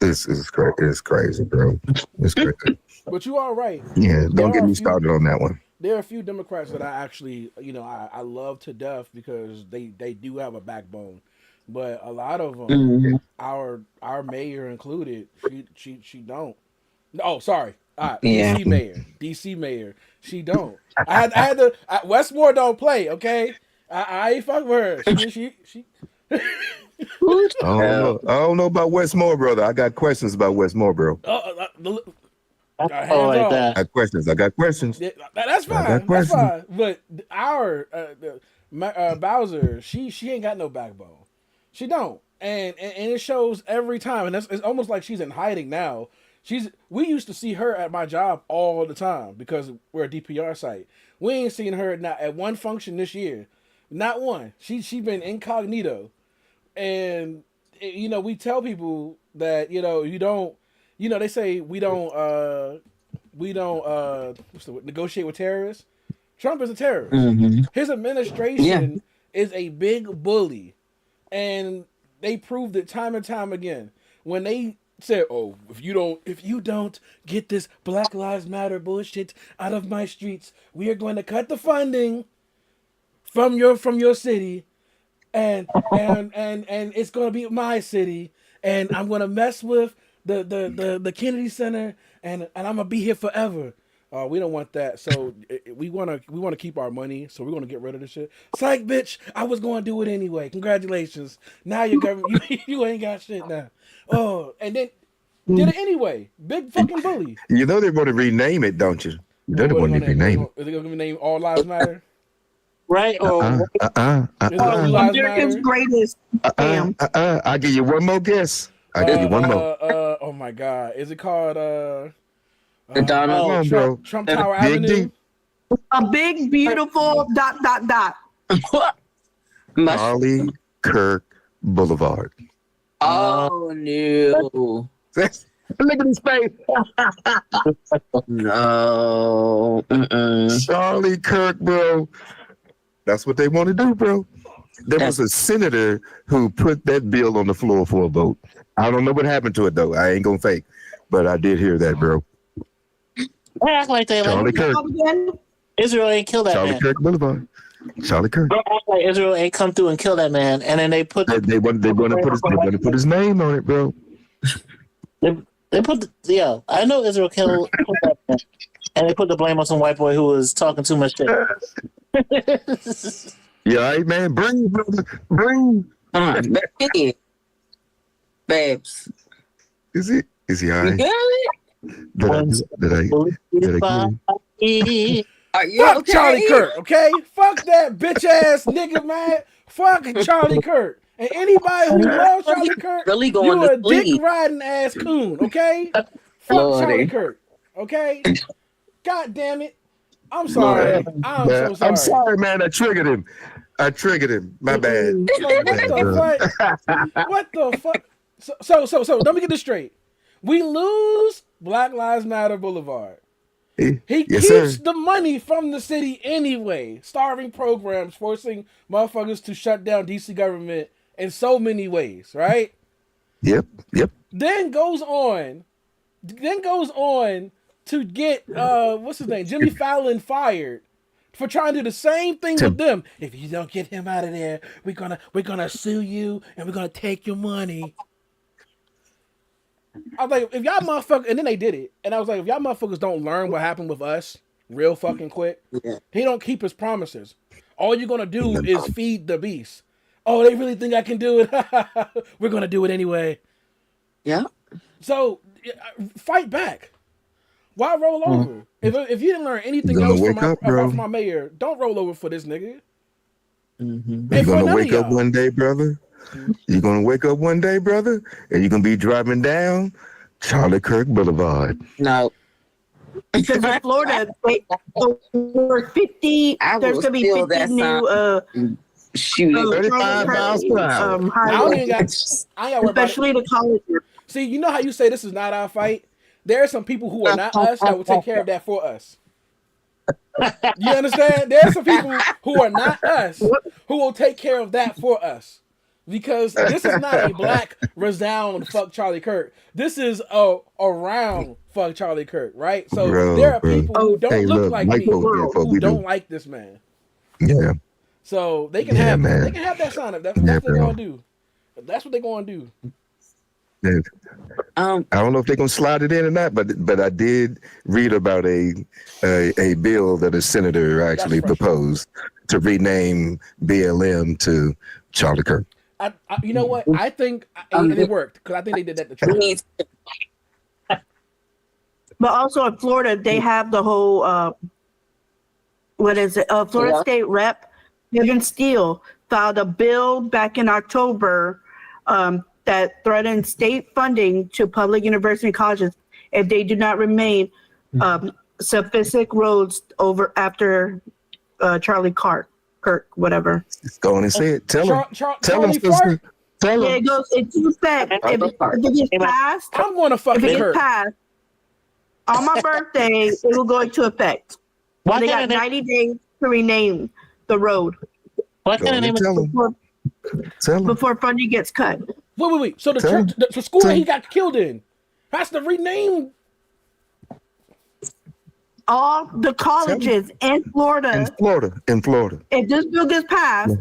It's crazy. It's crazy, bro. It's crazy. But you are right. Yeah, don't get me started on that one. There are a few Democrats that I actually, I love to death because they do have a backbone. But a lot of them, our mayor included, she don't. Oh, sorry. DC mayor, she don't. I had to. Westmore don't play, okay? I ain't fuck with her. She. I don't know about Westmore, brother. I got questions about Westmore, bro. I got questions. Yeah, that's fine. That's fine. But our Bowser, she ain't got no backbone. She don't, and it shows every time. And it's almost like she's in hiding now. We used to see her at my job all the time because we're a DPR site. We ain't seen her at one function this year, not one. She been incognito, and we tell people that you don't. They say we don't negotiate with terrorists. Trump is a terrorist. Mm-hmm. His administration is a big bully. And they proved it time and time again. When they said, "Oh, if you don't get this Black Lives Matter bullshit out of my streets, we are going to cut the funding from your city, and it's going to be my city, and I'm going to mess with the Kennedy Center, and I'm gonna be here forever." We don't want that, so we want to keep our money, so we're gonna get rid of this shit. Psych, bitch! I was gonna do it anyway. Congratulations. Now your government, you ain't got shit now. Oh, and then did it anyway. Big fucking bully. They're going to rename it, don't you? They're going to rename it. Is it gonna be named All Lives Matter? Right? America's Greatest. I'll give you one more guess. Oh my God! Is it called Trump Tower Avenue? A big beautiful ... Charlie Kirk Boulevard. Oh no! Look at his face. No. Charlie Kirk, bro. That's what they want to do, bro. There was a senator who put that bill on the floor for a vote. I don't know what happened to it, though. I ain't gonna fake, but I did hear that, bro. They act like they Charlie Kirk. Israel ain't killed that Charlie man. Kirk Boulevard. Charlie Kirk. They act like Israel ain't come through and kill that man, and then they put they want to put his name on it, bro. They put I know Israel killed that, and they put the blame on some white boy who was talking too much shit. Yeah, hey man, bring. Baby. Babes. Is he all You right? good? Did I get him? Are you Fuck okay? Charlie Kirk, okay? Fuck that bitch ass nigga, man. Fuck Charlie Kirk. And anybody who loves Charlie Kirk, Really going you to a dick sleep. riding ass coon, okay? Fuck Lordy. Charlie Kirk, okay? God damn it. I'm sorry. I'm so sorry. I'm sorry, man. I triggered him. My bad. Like, what the fuck? So let me get this straight. We lose Black Lives Matter Boulevard. He Yes, keeps sir. the money from the city anyway, starving programs, forcing motherfuckers to shut down DC government in so many ways, right? Yep. Then goes on to get what's his name, Jimmy Fallon, fired for trying to do the same thing with them. If you don't get him out of there, we're gonna sue you and we're gonna take your money. I was like, if y'all motherfuckers, and then they did it, and I was like, if y'all motherfuckers don't learn what happened with us real fucking quick, he don't keep his promises. All you're gonna do is feed the beast. Oh, they really think I can do it? We're gonna do it anyway. Yeah. So fight back. Why roll over? If you didn't learn anything else from my mayor, don't roll over for this nigga. You're gonna wake up one day, brother. You're gonna wake up one day, brother, and you're gonna be driving down Charlie Kirk Boulevard. No. Because in Florida, over 50, there's going to be 50 new shooting. 35 miles per hour. I ain't got to worry especially the colleges. See, you know how you say this is not our fight? There are some people who are not us that will take care of that for us. You understand? There are some people who are not us who will take care of that for us. Because this is not a black resound fuck Charlie Kirk. This is a round fuck Charlie Kirk, right? So there are people who don't look like me who don't like this man. Yeah. So they can have that sign up. That's what they're gonna do. That's what they're gonna do. Yeah. I don't know if they're gonna slide it in or not, but I did read about a bill that a senator actually proposed to rename BLM to Charlie Kirk. You know what? I think it worked because I think they did that to Trump. But also in Florida, they have the whole Florida State Rep Kevin Steele filed a bill back in October that threatened state funding to public university colleges if they do not remain sufficient roads over after Charlie Kirk, whatever. Go on and say it. Tell him. Tell him, sister. Tell him. Yeah, it goes into effect. If it gets passed, I'm going to fucking if it hurt. gets passed, on my birthday, it will go into effect. They got 90 days to rename the road. What kind of name Before funding gets cut. Wait. So the school that he got killed in has to rename all the colleges in Florida. In Florida. If this bill gets passed,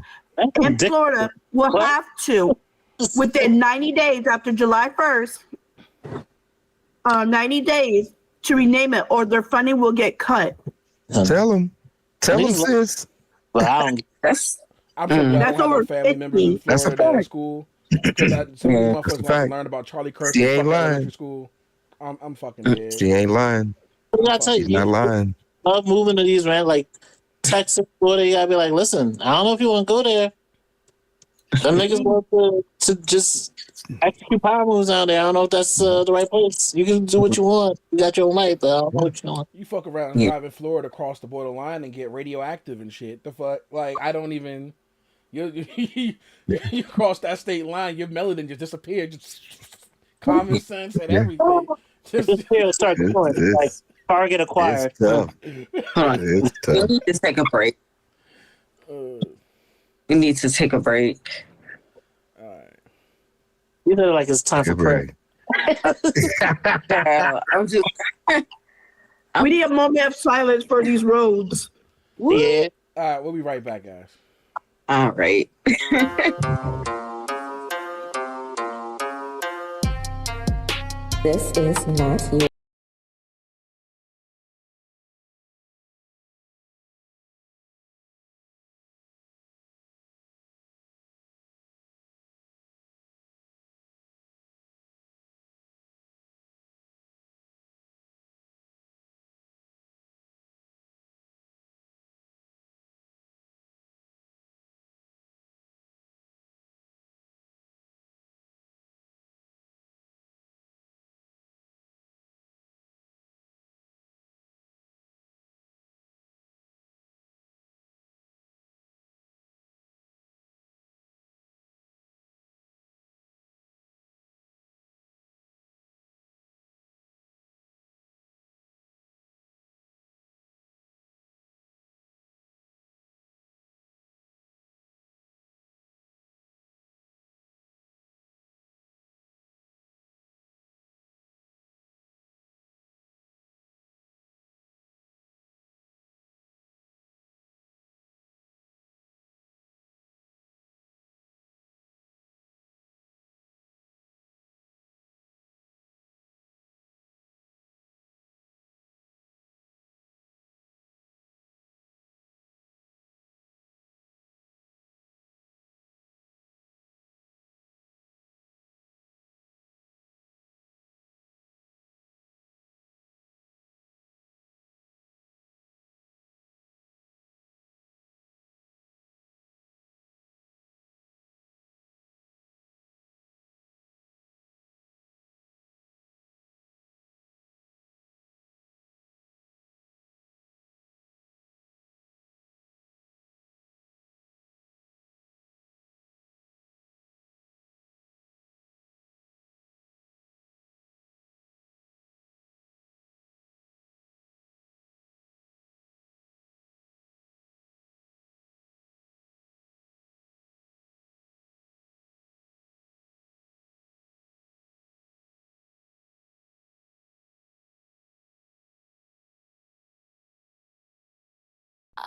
in Florida will have to, within 90 days after July 1st, 90 days to rename it, or their funding will get cut. Tell him, sis. I'm sure y'all That's don't over have family 50. members in That's a Florida that are in fact. school. Because some of these motherfuckers want to learn about Charlie Kirk She ain't in lying. elementary school. I'm fucking dead. She ain't lying. I tell you, She's not lying. love moving to these, man. Like Texas, Florida, you gotta be like, listen, I don't know if you want to go there. Them niggas want to just execute power moves down there. I don't know if that's the right place. You can do what you want. You got your own life, but I don't know what you want. You fuck around and drive in Florida across the borderline and get radioactive and shit. The fuck? Like, I don't even... You cross that state line, your melanin just disappeared. Just common sense and everything. Just start going. Like, target acquired. It's tough. It's We tough. need to take a break. We need to take a break. You know, like it's time for prayer. I'm just. We need a moment of silence for these roads. Yeah. All right, we'll be right back, guys. All right. This is not your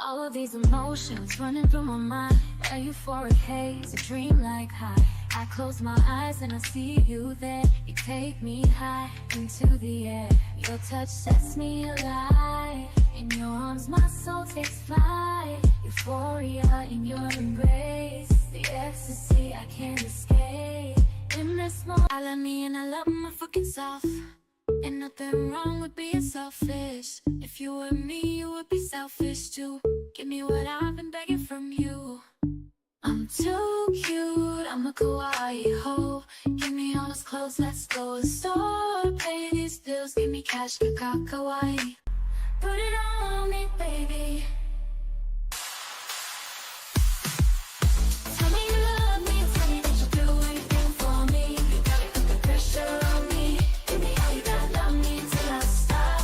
All of these emotions running through my mind. A euphoric haze, a dreamlike high. I close my eyes and I see you there. You take me high into the air. Your touch sets me alive. In your arms my soul takes flight. Euphoria in your embrace. The ecstasy I can't escape. In this moment I love me and I love my fucking self. Ain't nothing wrong with being selfish. If you were me, you would be selfish too. Give me what I've been begging from you. I'm too cute, I'm a kawaii hoe. Give me all those clothes, let's go to the store. Pay these bills, give me cash, kawaii. Put it on me, baby. Tell me you love me, tell me that you'll do anything for me. You gotta put the pressure on me. Give me all you got, love me till I stop.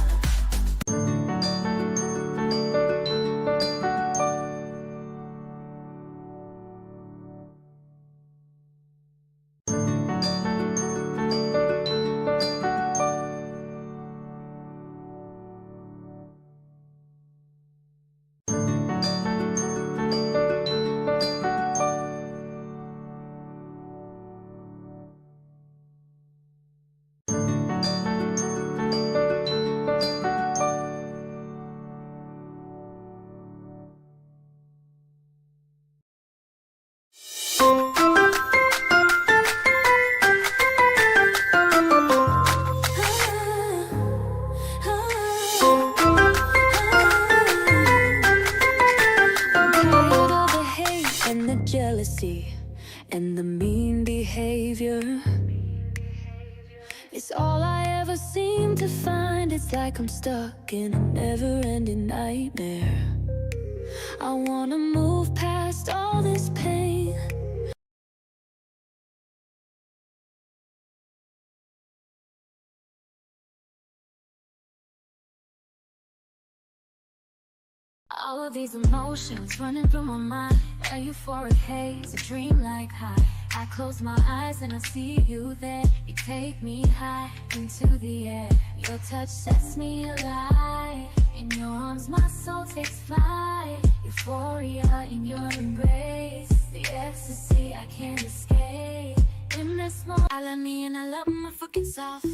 And the mean behavior. It's all I ever seem to find. It's like I'm stuck in a never-ending nightmare. I wanna move past all this pain. All of these emotions running through my mind. A euphoric haze, a dreamlike high. I close my eyes and I see you there. You take me high into the air. Your touch sets me alive. In your arms my soul takes flight. Euphoria in your embrace. The ecstasy I can't escape. In this moment I love me and I love my fucking self.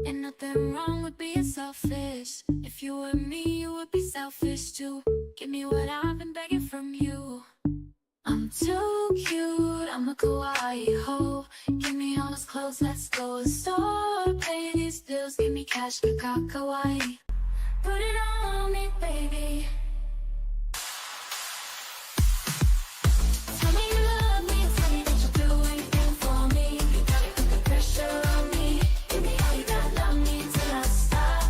Ain't nothing wrong with being selfish. If you were me, you would be selfish too. Give me what I've been begging from you. I'm too cute, I'm a kawaii hoe. Give me all those clothes, let's go and start paying these bills. Give me cash, kawaii. Put it on me, baby. Tell me you love me, tell me that you'll do anything for me. You gotta put the pressure on me. Give me all you got, love me till I stop.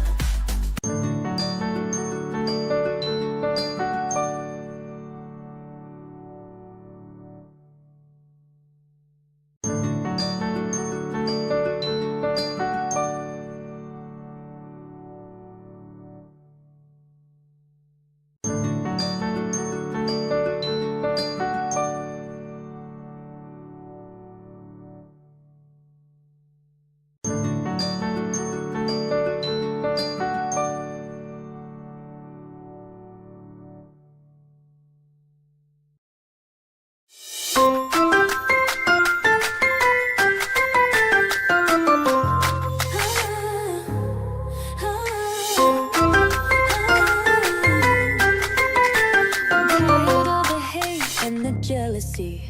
Tired of the hate and the jealousy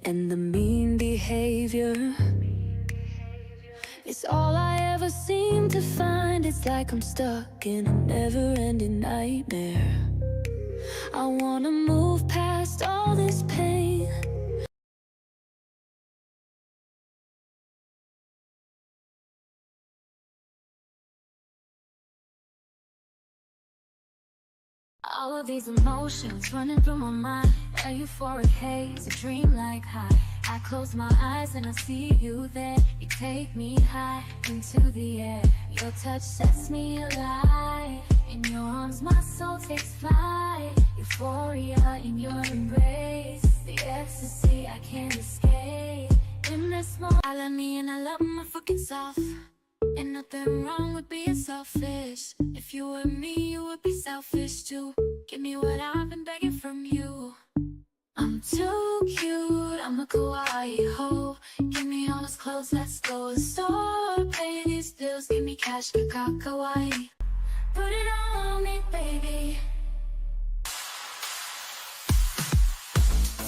and the mean behavior. It's all I ever seem to find. It's like I'm stuck in a never-ending nightmare. I wanna move past all this pain. All of these emotions running through my mind. A euphoric haze, a dream-like high. I close my eyes and I see you there. You take me high into the air. Your touch sets me alive. In your arms my soul takes flight. Euphoria in your embrace. The ecstasy I can't escape. In this moment I love me and I love my fucking self. Ain't nothing wrong with being selfish. If you were me, you would be selfish too. Give me what I've been begging from you. I'm too cute, I'm a kawaii hoe. Give me all those clothes, let's go and start paying these bills. Give me cash, kawaii. Put it on me, baby.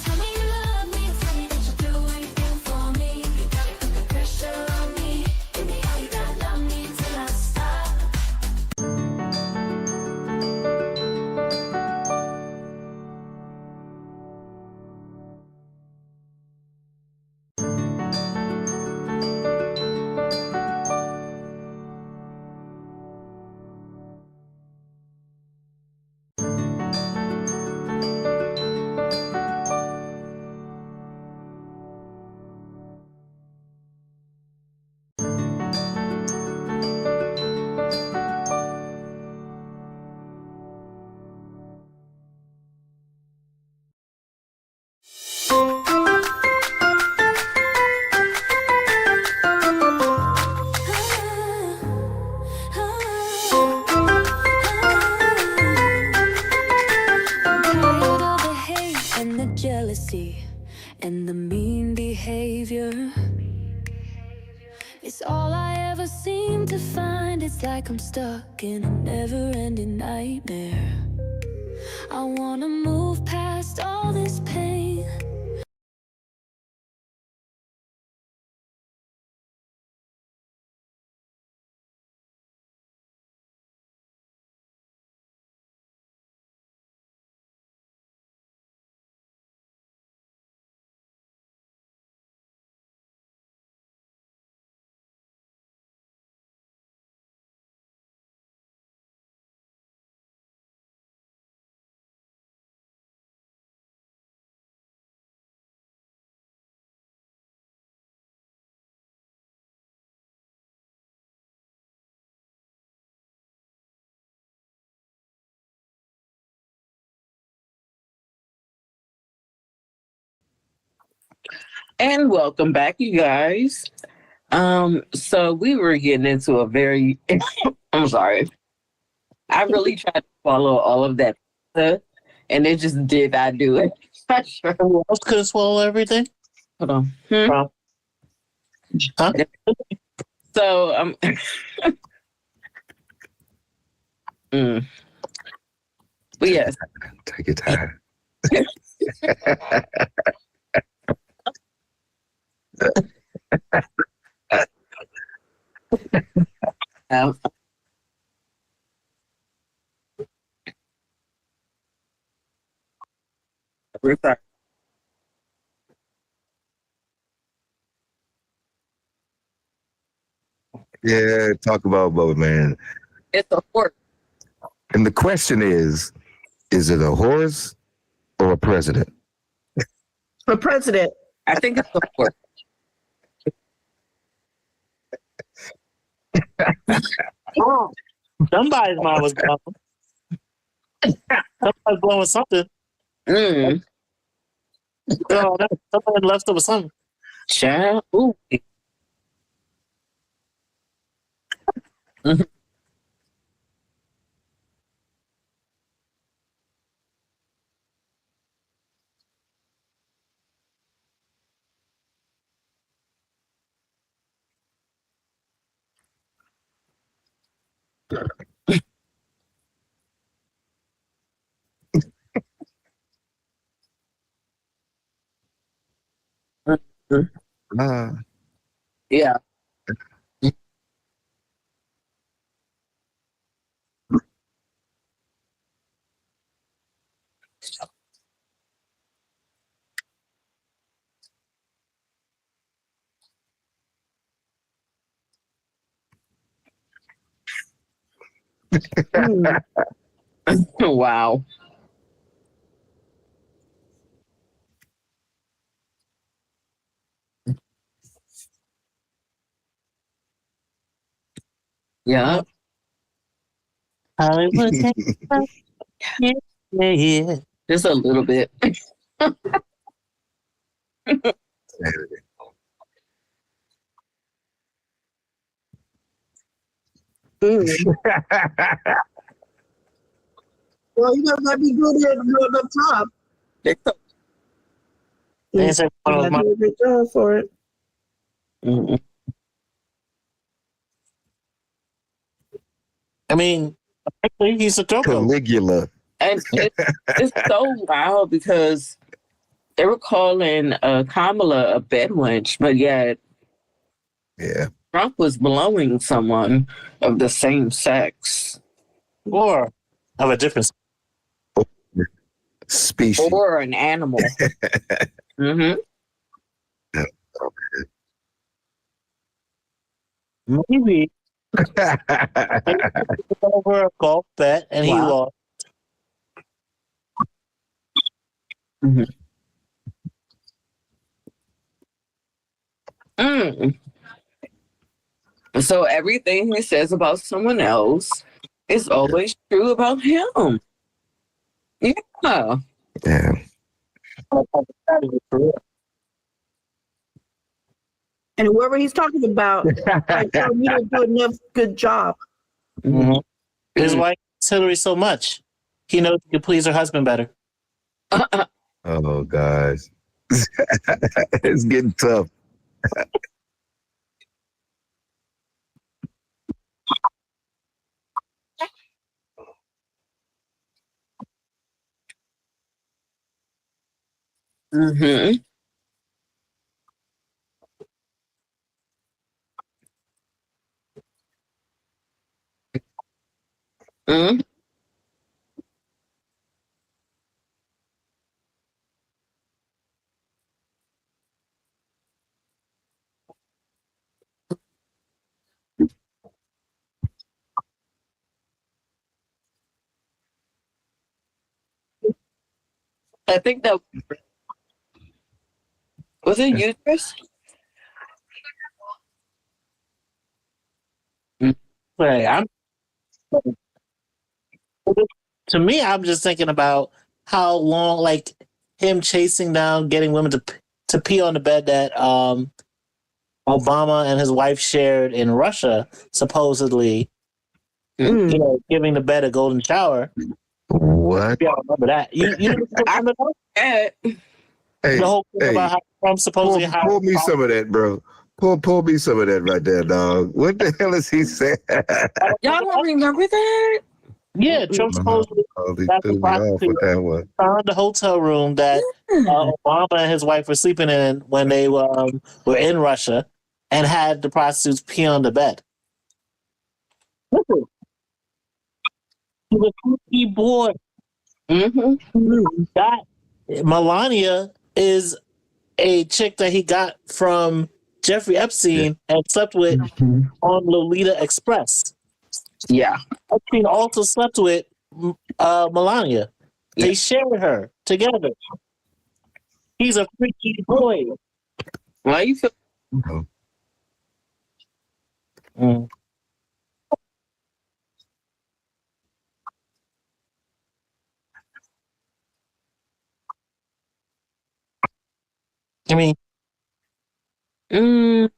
Tell me you love me, tell me that you'll do anything for me. You gotta put the pressure on me. Give me all you got, love me till I stop. And the mean behavior. It's all I ever seem to find. It's like I'm stuck in a never-ending nightmare. I wanna move past all this pain. And welcome back, you guys. So we were getting into a very I'm sorry. I really tried to follow all of that stuff, and it just did not do it. Not sure. Who else could swallow everything? Hold on. Huh? So but yes. Take your time. Um, we're sorry. Yeah, talk about both, man. It's a horse. And the question is it a horse or a president? For president. I think it's a horse. Oh, somebody's mind was blown. Somebody's blown with something. Mm. Oh, somebody left over something. Child. Ooh. Mhm. Ah, Yeah. Wow. Yeah. Hollywood. Yeah. Just a little bit. Well, you know, let me go there and go up top. They said one of I my did a good job for it. Mm-mm. I mean, actually, he's a throw coach. Caligula. And it's so wild because they were calling Kamala a bed wench, but yet Yeah. Trump was blowing someone of the same sex Or of a different. Species. or an animal. Mm-hmm. Maybe over a golf bet and he Wow. lost. Mm-hmm. Mm. So everything he says about someone else is always true about him. Yeah. Yeah. And whoever he's talking about, I tell him he didn't do enough good job. Mm-hmm. His wife hates Hillary so much, he knows he can please her husband better. Oh, guys. It's getting tough. Mm-hmm. Mm-hmm. I think that was it uterus. Right. To me, I'm just thinking about how long, like him chasing down, getting women to pee on the bed that Obama and his wife shared in Russia, supposedly, you know, giving the bed a golden shower. What? Yeah, I remember that. You remember that? Eh, Hey, The whole thing about how Trump supposedly pull me some of that, bro. Pull me some of that right there, dog. What the hell is he saying? Y'all don't remember that? Yeah, Trump supposedly He got the threw me off prostitute with that one. found the hotel room that Obama and his wife were sleeping in when they were in Russia, and had the prostitutes pee on the bed. Listen, he was a key boy. Mm-hmm. That Melania is a chick that he got from Jeffrey Epstein and slept with on Lolita Express. Yeah. Epstein also slept with Melania. They Yeah. shared her together. He's a freaky boy. Why you feel? Mm. I mean, Mm,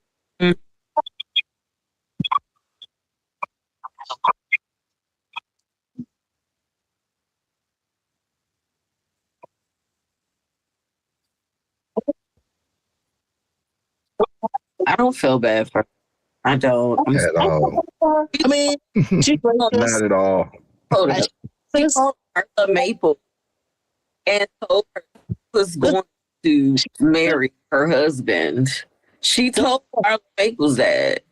I don't feel bad for her. I don't. I'm At all. I mean, she's Not at all. hold up. She called Martha Maple and told her she was going to marry her husband. She told Martha Maples that.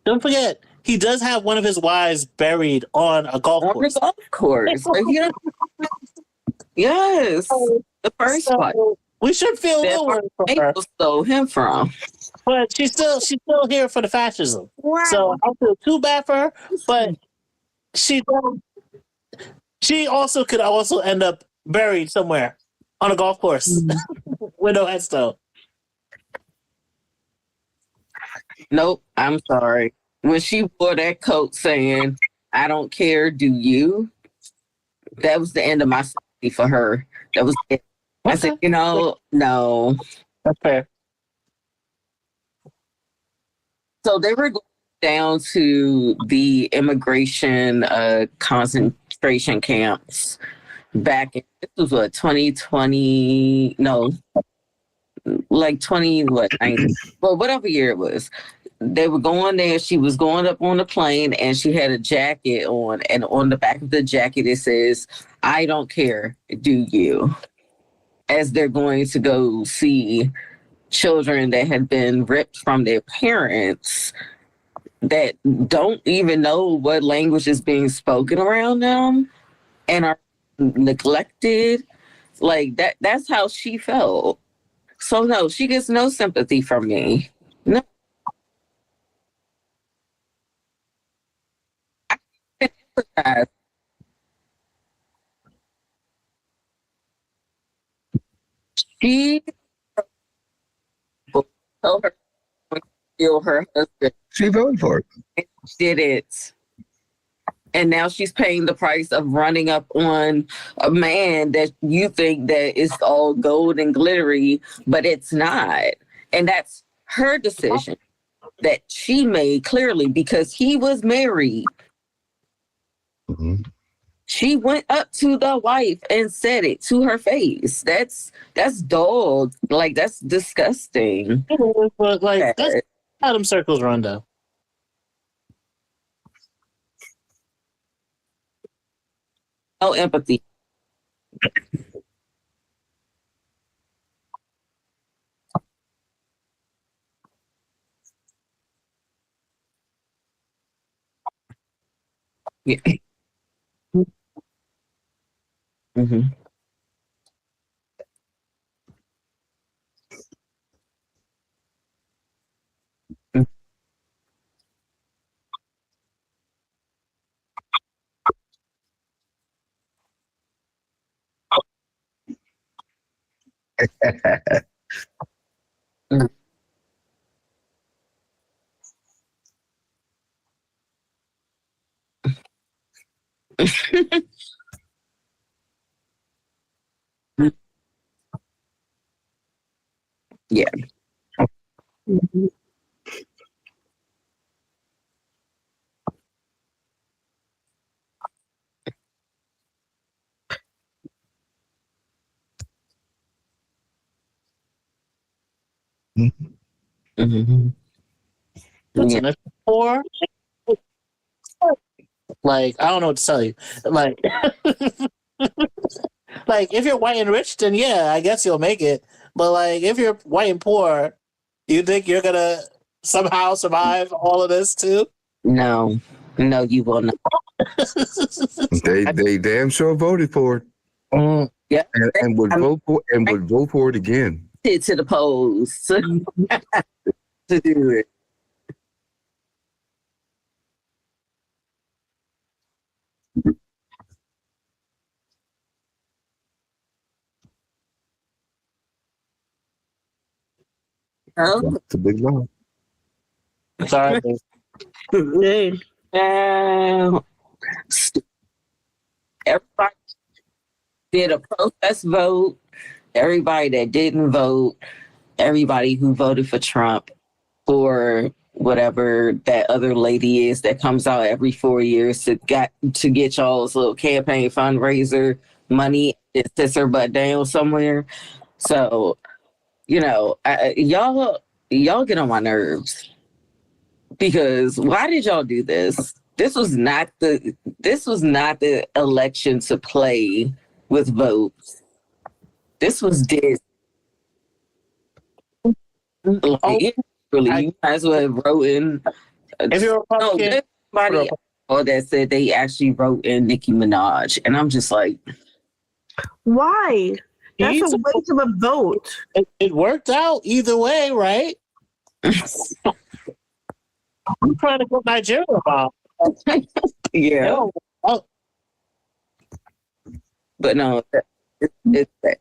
Don't forget, he does have one of his wives buried on a golf On the course. golf course. But he don't, yes. The first spot We should feel a that little Martha worried for her, Maples stole him from. but she's still here for the fascism. So I feel too bad for her, but she also could also end up buried somewhere on a golf course with no headstone. Nope, I'm sorry. When she wore that coat saying, I don't care, do you? That was the end of my sympathy for her. That was it. I said, no. That's fair. So they were going down to the immigration concentration camps back in, this was what, 2020? No, like 20, what, 90? Well, whatever year it was. They were going there. She was going up on the plane and she had a jacket on. And on the back of the jacket, it says, I don't care, do you? As they're going to go see children that had been ripped from their parents that don't even know what language is being spoken around them and are neglected. Like that's how she felt. So no, she gets no sympathy from me. No. She told her to kill her husband. She voted for it. And did it. And now she's paying the price of running up on a man that you think that is all gold and glittery, but it's not. And that's her decision that she made clearly because he was married. Mm-hmm. She went up to the wife and said it to her face. That's dog. Like, that's disgusting. But like, that's how them circles run, though. No empathy. Yeah. Mm-hmm. Yeah. Mm-hmm. Mm-hmm. Listen, if you're poor, like I don't know what to tell you. Like, like if you're white and rich, then yeah, I guess you'll make it. But like if you're white and poor, you think you're gonna somehow survive all of this too? No, you will not. They damn sure voted for it. Yeah, And would vote for it again. to the polls to do it. Oh, It's a big law. Sorry. Everybody did a protest vote. Everybody that didn't vote, everybody who voted for Trump, or whatever that other lady is that comes out every 4 years to get y'all's little campaign fundraiser money, it sits her butt down somewhere. So, y'all get on my nerves, because why did y'all do this? This was not the election to play with votes. This was dead. Like, really, you might as well have wrote in. If you're a Republican, somebody that said they actually wrote in Nicki Minaj, and I'm just like, why? That's a waste of a vote. It worked out either way, right? I'm trying to put Nigeria about. yeah. Oh. But no, it's that.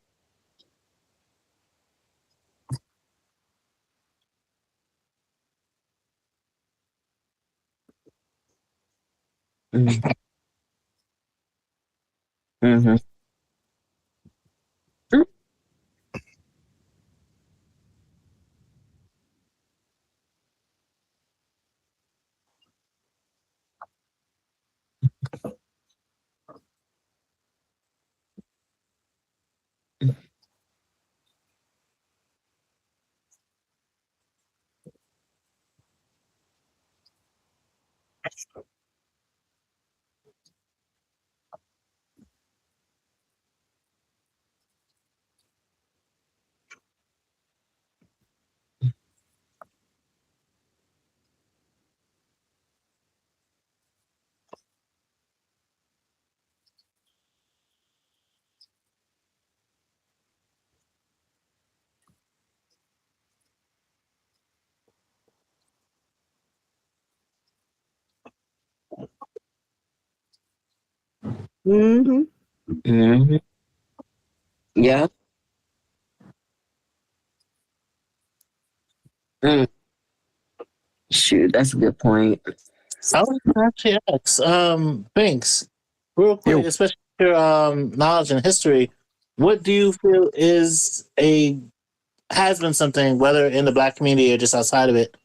Mm-hmm. Mm-hmm. Mm-hmm. Mm-hmm. Yeah. Mm. Shoot, that's a good point. I was actually ask, Binks, real quick, Yo. especially your knowledge and history. What do you feel has been something, whether in the Black community or just outside of it,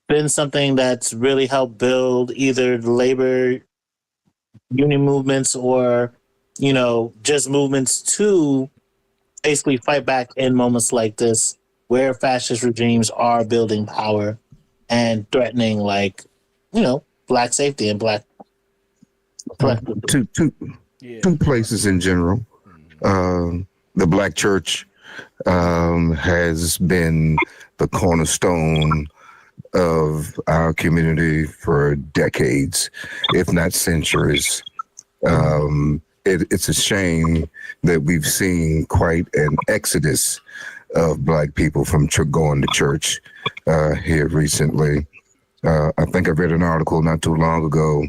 been something that's really helped build either the labor union movements or, just movements to basically fight back in moments like this where fascist regimes are building power and threatening, like, Black safety and Black. Two places in general. The Black church has been the cornerstone of our community for decades, if not centuries. It's a shame that we've seen quite an exodus of Black people from going to church here recently. I think I read an article not too long ago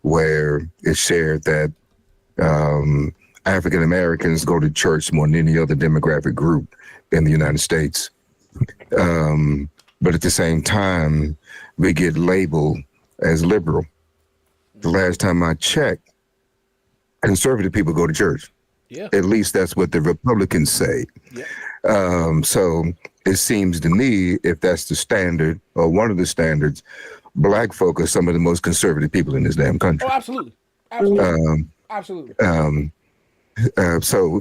where it shared that African Americans go to church more than any other demographic group in the United States. But at the same time, we get labeled as liberal. The last time I checked, conservative people go to church. Yeah. At least that's what the Republicans say. Yeah. So it seems to me, if that's the standard or one of the standards, Black folk are some of the most conservative people in this damn country. Oh, absolutely. Absolutely. Absolutely. So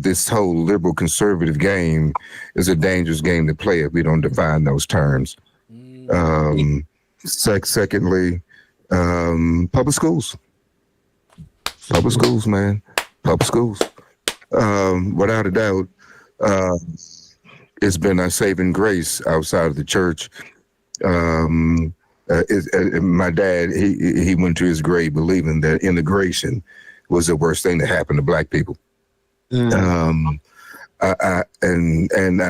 this whole liberal conservative game is a dangerous game to play if we don't define those terms. Secondly, public schools. Public schools, man. Public schools. Without a doubt, uh, it's been a saving grace outside of the church. My dad, he went to his grave believing that integration was the worst thing that happened to Black people. And I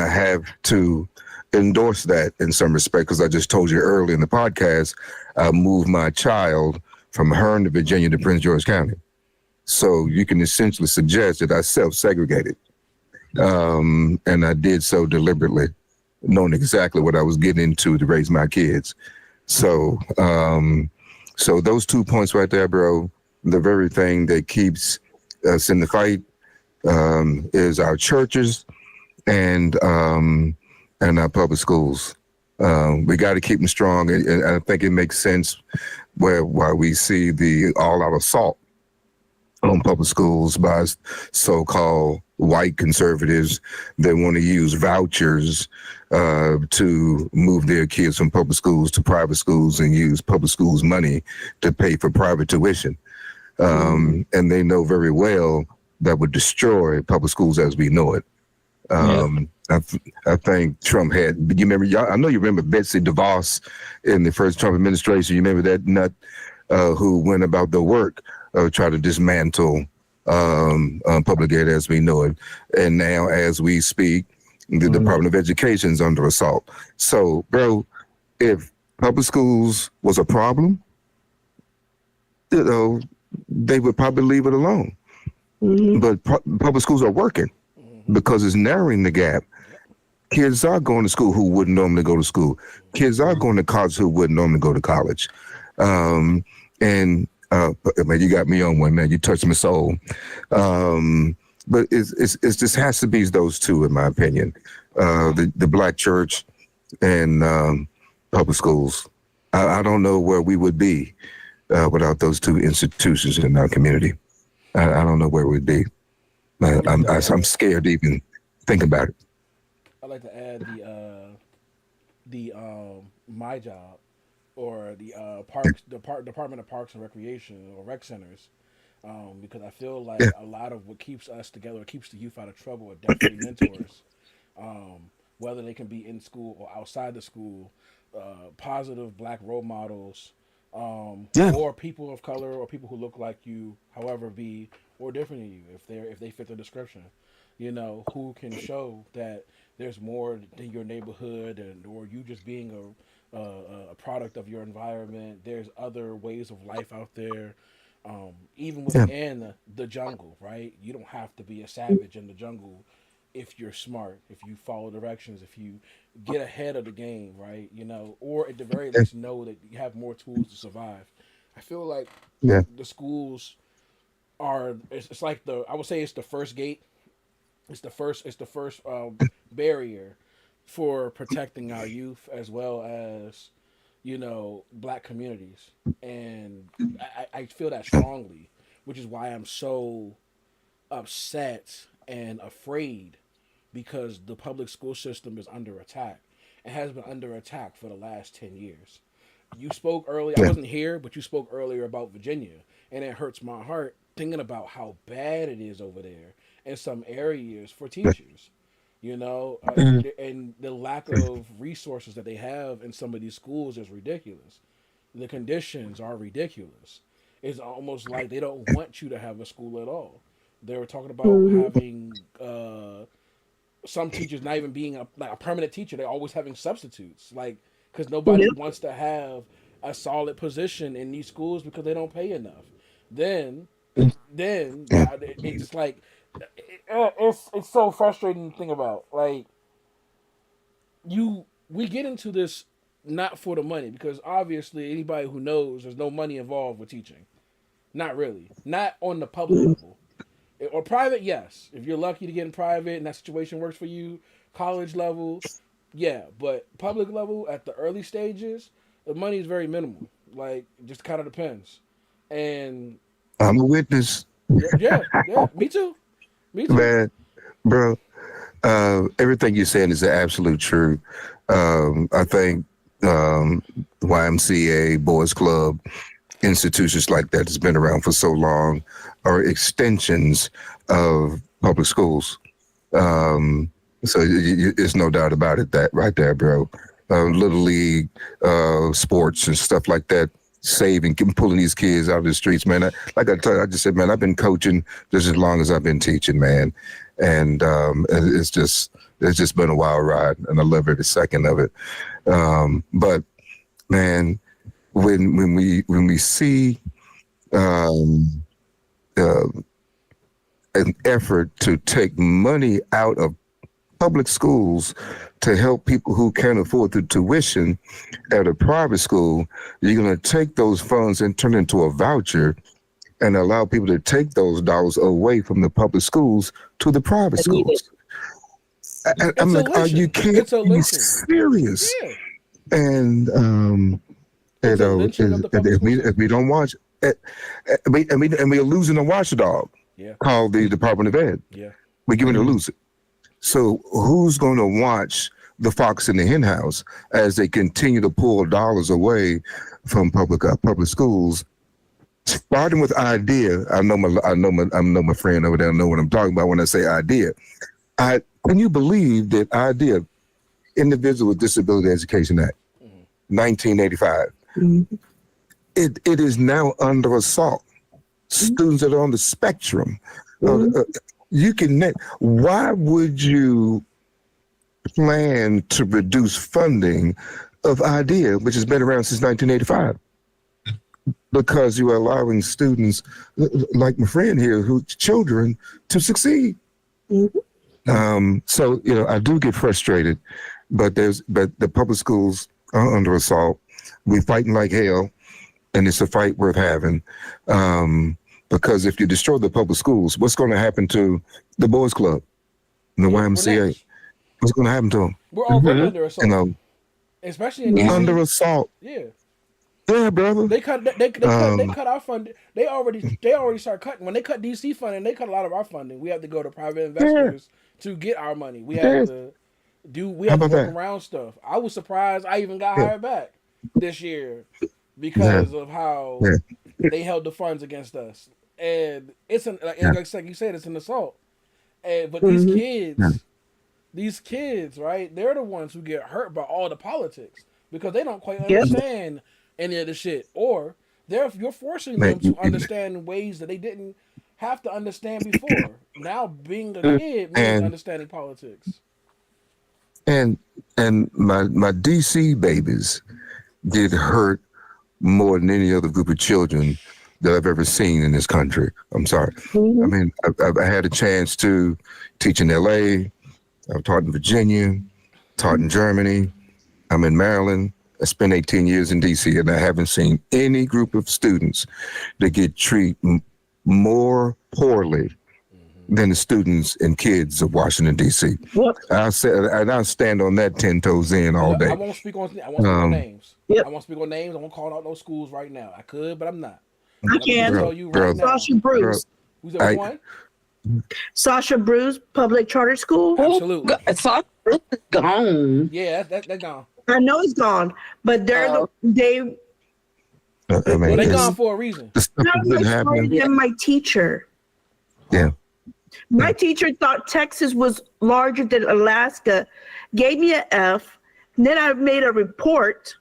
have to endorse that in some respect, because I just told you earlier in the podcast, I moved my child from Herndon, Virginia to Prince George County. So you can essentially suggest that I self-segregated. And I did so deliberately, knowing exactly what I was getting into to raise my kids. So so those 2 points right there, bro, the very thing that keeps us in the fight is our churches and our public schools. We got to keep them strong, and I think it makes sense why we see the all-out assault on public schools by so-called white conservatives that want to use vouchers to move their kids from public schools to private schools and use public schools' money to pay for private tuition. And they know very well that would destroy public schools as we know it. I think Trump had, you remember, I know you remember Betsy DeVos in the first Trump administration. You remember that nut who went about the work of trying to dismantle public ed as we know it. And now, as we speak, the Department of Education is under assault. So, bro, if public schools was a problem, you know, they would probably leave it alone. But public schools are working because it's narrowing the gap. Kids are going to school who wouldn't normally go to school. Kids are going to college who wouldn't normally go to college. Man, you got me on one, man. You touched my soul. But it just has to be those two, in my opinion. The Black church and public schools. I don't know where we would be without those two institutions in our community. I don't know where we'd be. I'm scared to even think about it. I'd like to add the my job, or the Department of Parks and Recreation, or rec centers, because I feel like a lot of what keeps us together, keeps the youth out of trouble, are definitely mentors, whether they can be in school or outside the school, positive Black role models, or people of color, or people who look like you, however be or different than you, if they fit the description, you know, who can show that there's more than your neighborhood, or you just being a product of your environment. There's other ways of life out there, even within the jungle, right? You don't have to be a savage in the jungle if you're smart, if you follow directions, if you get ahead of the game, right? You know, or at the very least know that you have more tools to survive. I feel like the schools it's like I would say it's the first gate. It's the first barrier for protecting our youth, as well as, you know, Black communities. And I feel that strongly, which is why I'm so upset and afraid, because the public school system is under attack. It has been under attack for the last 10 years. You spoke earlier, I wasn't here, but you spoke earlier about Virginia, and it hurts my heart thinking about how bad it is over there in some areas for teachers, you know, and the lack of resources that they have in some of these schools is ridiculous. The conditions are ridiculous. It's almost like they don't want you to have a school at all. They were talking about having some teachers not even being a permanent teacher. They're always having substitutes, like, because nobody wants to have a solid position in these schools because they don't pay enough. Then it's just like, it's so frustrating to think about. Like, we get into this not for the money, because obviously anybody who knows there's no money involved with teaching. Not really. Not on the public level. Or private, yes. If you're lucky to get in private and that situation works for you, college level, yeah. But public level, at the early stages, the money is very minimal. Like, it just kind of depends. And I'm a witness. Yeah. Me too. Man, bro, everything you're saying is the absolute truth. I think YMCA, Boys Club, institutions like that that's been around for so long are extensions of public schools. So there's no doubt about it. That right there, bro. Little league, sports and stuff like that. Pulling these kids out of the streets, man. I just said, man, I've been coaching just as long as I've been teaching, man. And it's just been a wild ride, and I love every second of it. But man, when we see an effort to take money out of public schools to help people who can't afford the tuition at a private school, you're going to take those funds and turn it into a voucher and allow people to take those dollars away from the public schools to the private schools. I'm like, are you kidding? Are you serious? Yeah. And if we don't watch, and we're losing a watchdog called the Department of Ed. Yeah, we're going to lose it. So who's going to watch the fox in the hen house as they continue to pull dollars away from public schools? Starting with IDEA, I know my friend over there know what I'm talking about when I say IDEA. Can you believe that IDEA, Individual with Disability Education Act, 1985, it is now under assault. Students that are on the spectrum. Why would you plan to reduce funding of IDEA, which has been around since 1985? Because you are allowing students like my friend here, children, to succeed. So, I do get frustrated, but the public schools are under assault. We're fighting like hell, and it's a fight worth having. Because if you destroy the public schools, what's going to happen to the Boys Club, and the YMCA? What's going to happen to them? We're already under assault. Especially in DC. Under assault. Yeah. Yeah, brother. They cut our funding. They already start cutting. When they cut DC funding, they cut a lot of our funding. We have to go to private investors to get our money. We have to work around stuff. I was surprised I even got hired back this year because of how they held the funds against us. And it's like you said, it's an assault. But these kids, right? They're the ones who get hurt by all the politics because they don't quite understand any of the shit, or you're forcing them to understand ways that they didn't have to understand before. Now being a kid means understanding politics. And my DC babies get hurt more than any other group of children that I've ever seen in this country. I'm sorry. I mean, I've had a chance to teach in LA. I've taught in Virginia, taught in Germany. I'm in Maryland. I spent 18 years in DC, and I haven't seen any group of students that get treated more poorly than the students and kids of Washington, D.C. I'll stand on that 10 toes in all day. I won't speak on names. I won't speak on names. I won't call out those schools right now. I could, but I'm not. I can. Sasha Bruce. Who's that one? Sasha Bruce Public Charter School. Absolutely. Sasha Bruce is gone. Yeah, that's gone. I know it's gone, but they're they gone for a reason. My teacher. Yeah. My teacher thought Texas was larger than Alaska, gave me an F. Then I made a report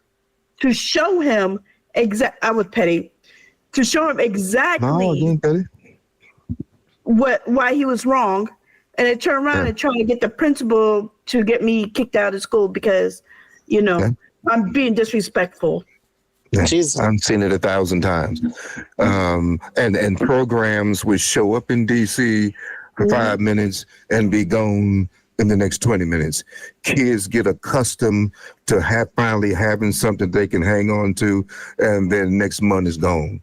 to show him I was petty. To show him exactly why he was wrong. And it turned around and tried to get the principal to get me kicked out of school because, I'm being disrespectful. Yeah, I've seen it 1,000 times. And programs would show up in DC for 5 minutes and be gone in the next 20 minutes. Kids get accustomed to finally having something they can hang on to, and then next month is gone.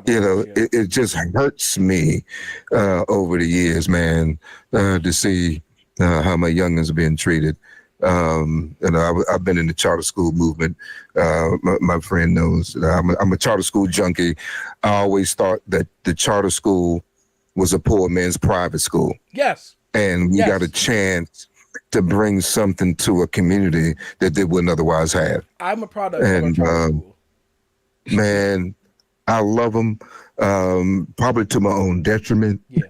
It just hurts me over the years, man, to see how my youngins are being treated. I've been in the charter school movement. My friend knows that I'm a charter school junkie. I always thought that the charter school was a poor man's private school. Yes. And we got a chance to bring something to a community that they wouldn't otherwise have. I'm a product of a charter school. Man, I love them, probably to my own detriment. Yeah.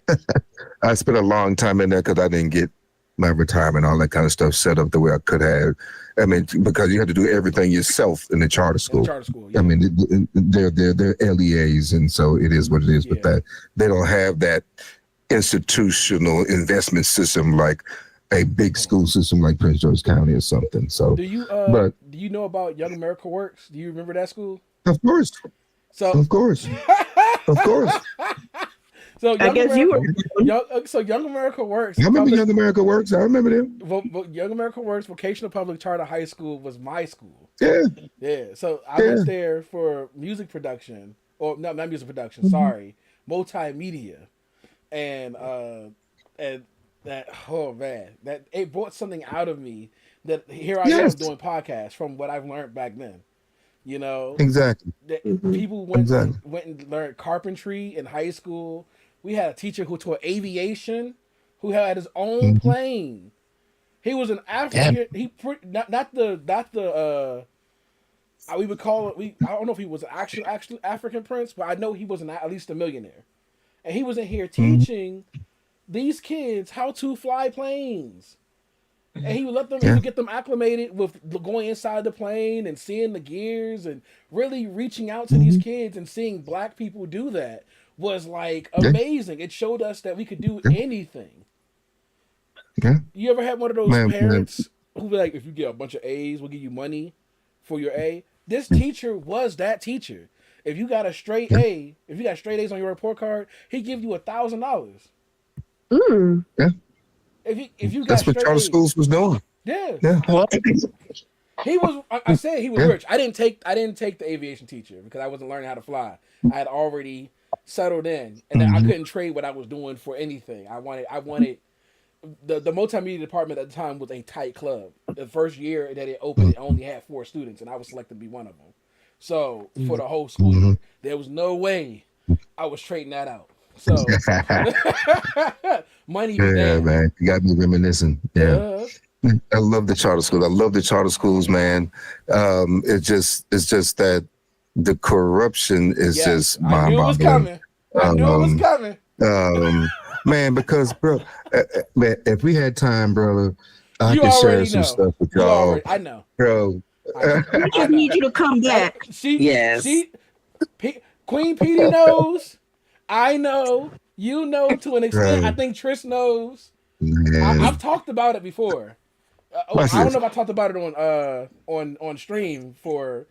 I spent a long time in there because I didn't get my retirement, all that kind of stuff set up the way I could have. I mean, because you had to do everything yourself in the charter school. I mean, they're LEAs, and so it is what it is. But that they don't have that institutional investment system like a big school system like Prince George County or something. So, do you know about Young America Works? Do you remember that school? Of course. So of course. So I guess you were. Young America Works. I remember Young America Works. I remember them. Young America Works Vocational Public Charter High School was my school. Yeah. Yeah. So I went there for music production, or not music production. Sorry, multimedia, and that oh man, that it brought something out of me. That here I am doing podcasts from what I've learned back then. You know, exactly. People went and learned carpentry in high school. We had a teacher who taught aviation, who had his own plane. He was an African. He not the we would call it. I don't know if he was actually African prince, but I know he was at least a millionaire, and he was in here teaching these kids how to fly planes. And he would he would get them acclimated with going inside the plane and seeing the gears and really reaching out to these kids, and seeing black people do that was like amazing. It showed us that we could do anything. You ever had one of those parents who be like, if you get a bunch of A's, we'll give you money for your A? This teacher was that teacher. If you got a straight A, if you got straight A's on your report card, he'd give you $1,000. Yeah. If you got that's what charter schools was doing. Yeah. Well, he was. I said he was rich. I didn't take the aviation teacher because I wasn't learning how to fly. I had already settled in, and I couldn't trade what I was doing for anything. I wanted the multimedia department at the time was a tight club. The first year that it opened, it only had 4 students, and I was selected to be one of them. So for the whole school year, there was no way I was trading that out. So money. Yeah, man, you got me reminiscing. Yeah. I love the charter school. I love the charter schools, man. It's just that the corruption is just mind-boggling. I knew it was coming. Man, because bro, man, if we had time, brother, I could share some stuff with y'all. I know, bro. We just need you to come back. Queen Pedii knows. I know. You know to an extent. I think Tryst knows. I've talked about it before. I don't know if I talked about it on stream for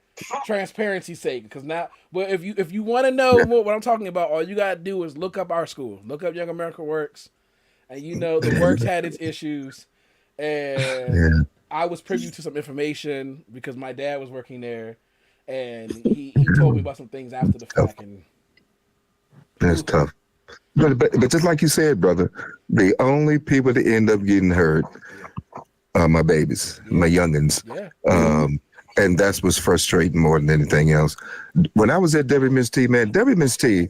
transparency's sake, because now, but if you want to know what I'm talking about, all you gotta do is look up our school, look up Young America Works, and you know the Works had its issues, and I was privy to some information because my dad was working there, and he told me about some things after the fact, and that's tough. But just like you said, brother, the only people that end up getting hurt are my babies, my youngins. And that's what's frustrating more than anything else. When I was at WMST, man, WMST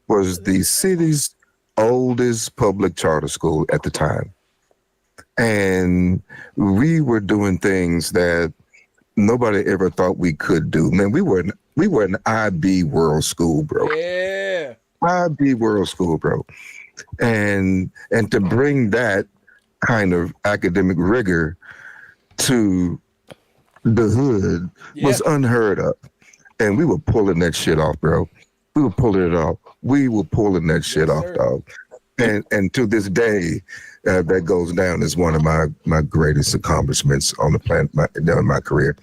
was the city's oldest public charter school at the time. And we were doing things that nobody ever thought we could do. Man, we were an IB world school, bro. Yeah. IB world school, bro. And to bring that kind of academic rigor to the hood was unheard of. And we were pulling that shit off, bro. We were pulling it off. We were pulling that shit off, dog. And to this day, that goes down as one of my greatest accomplishments on the planet in my career.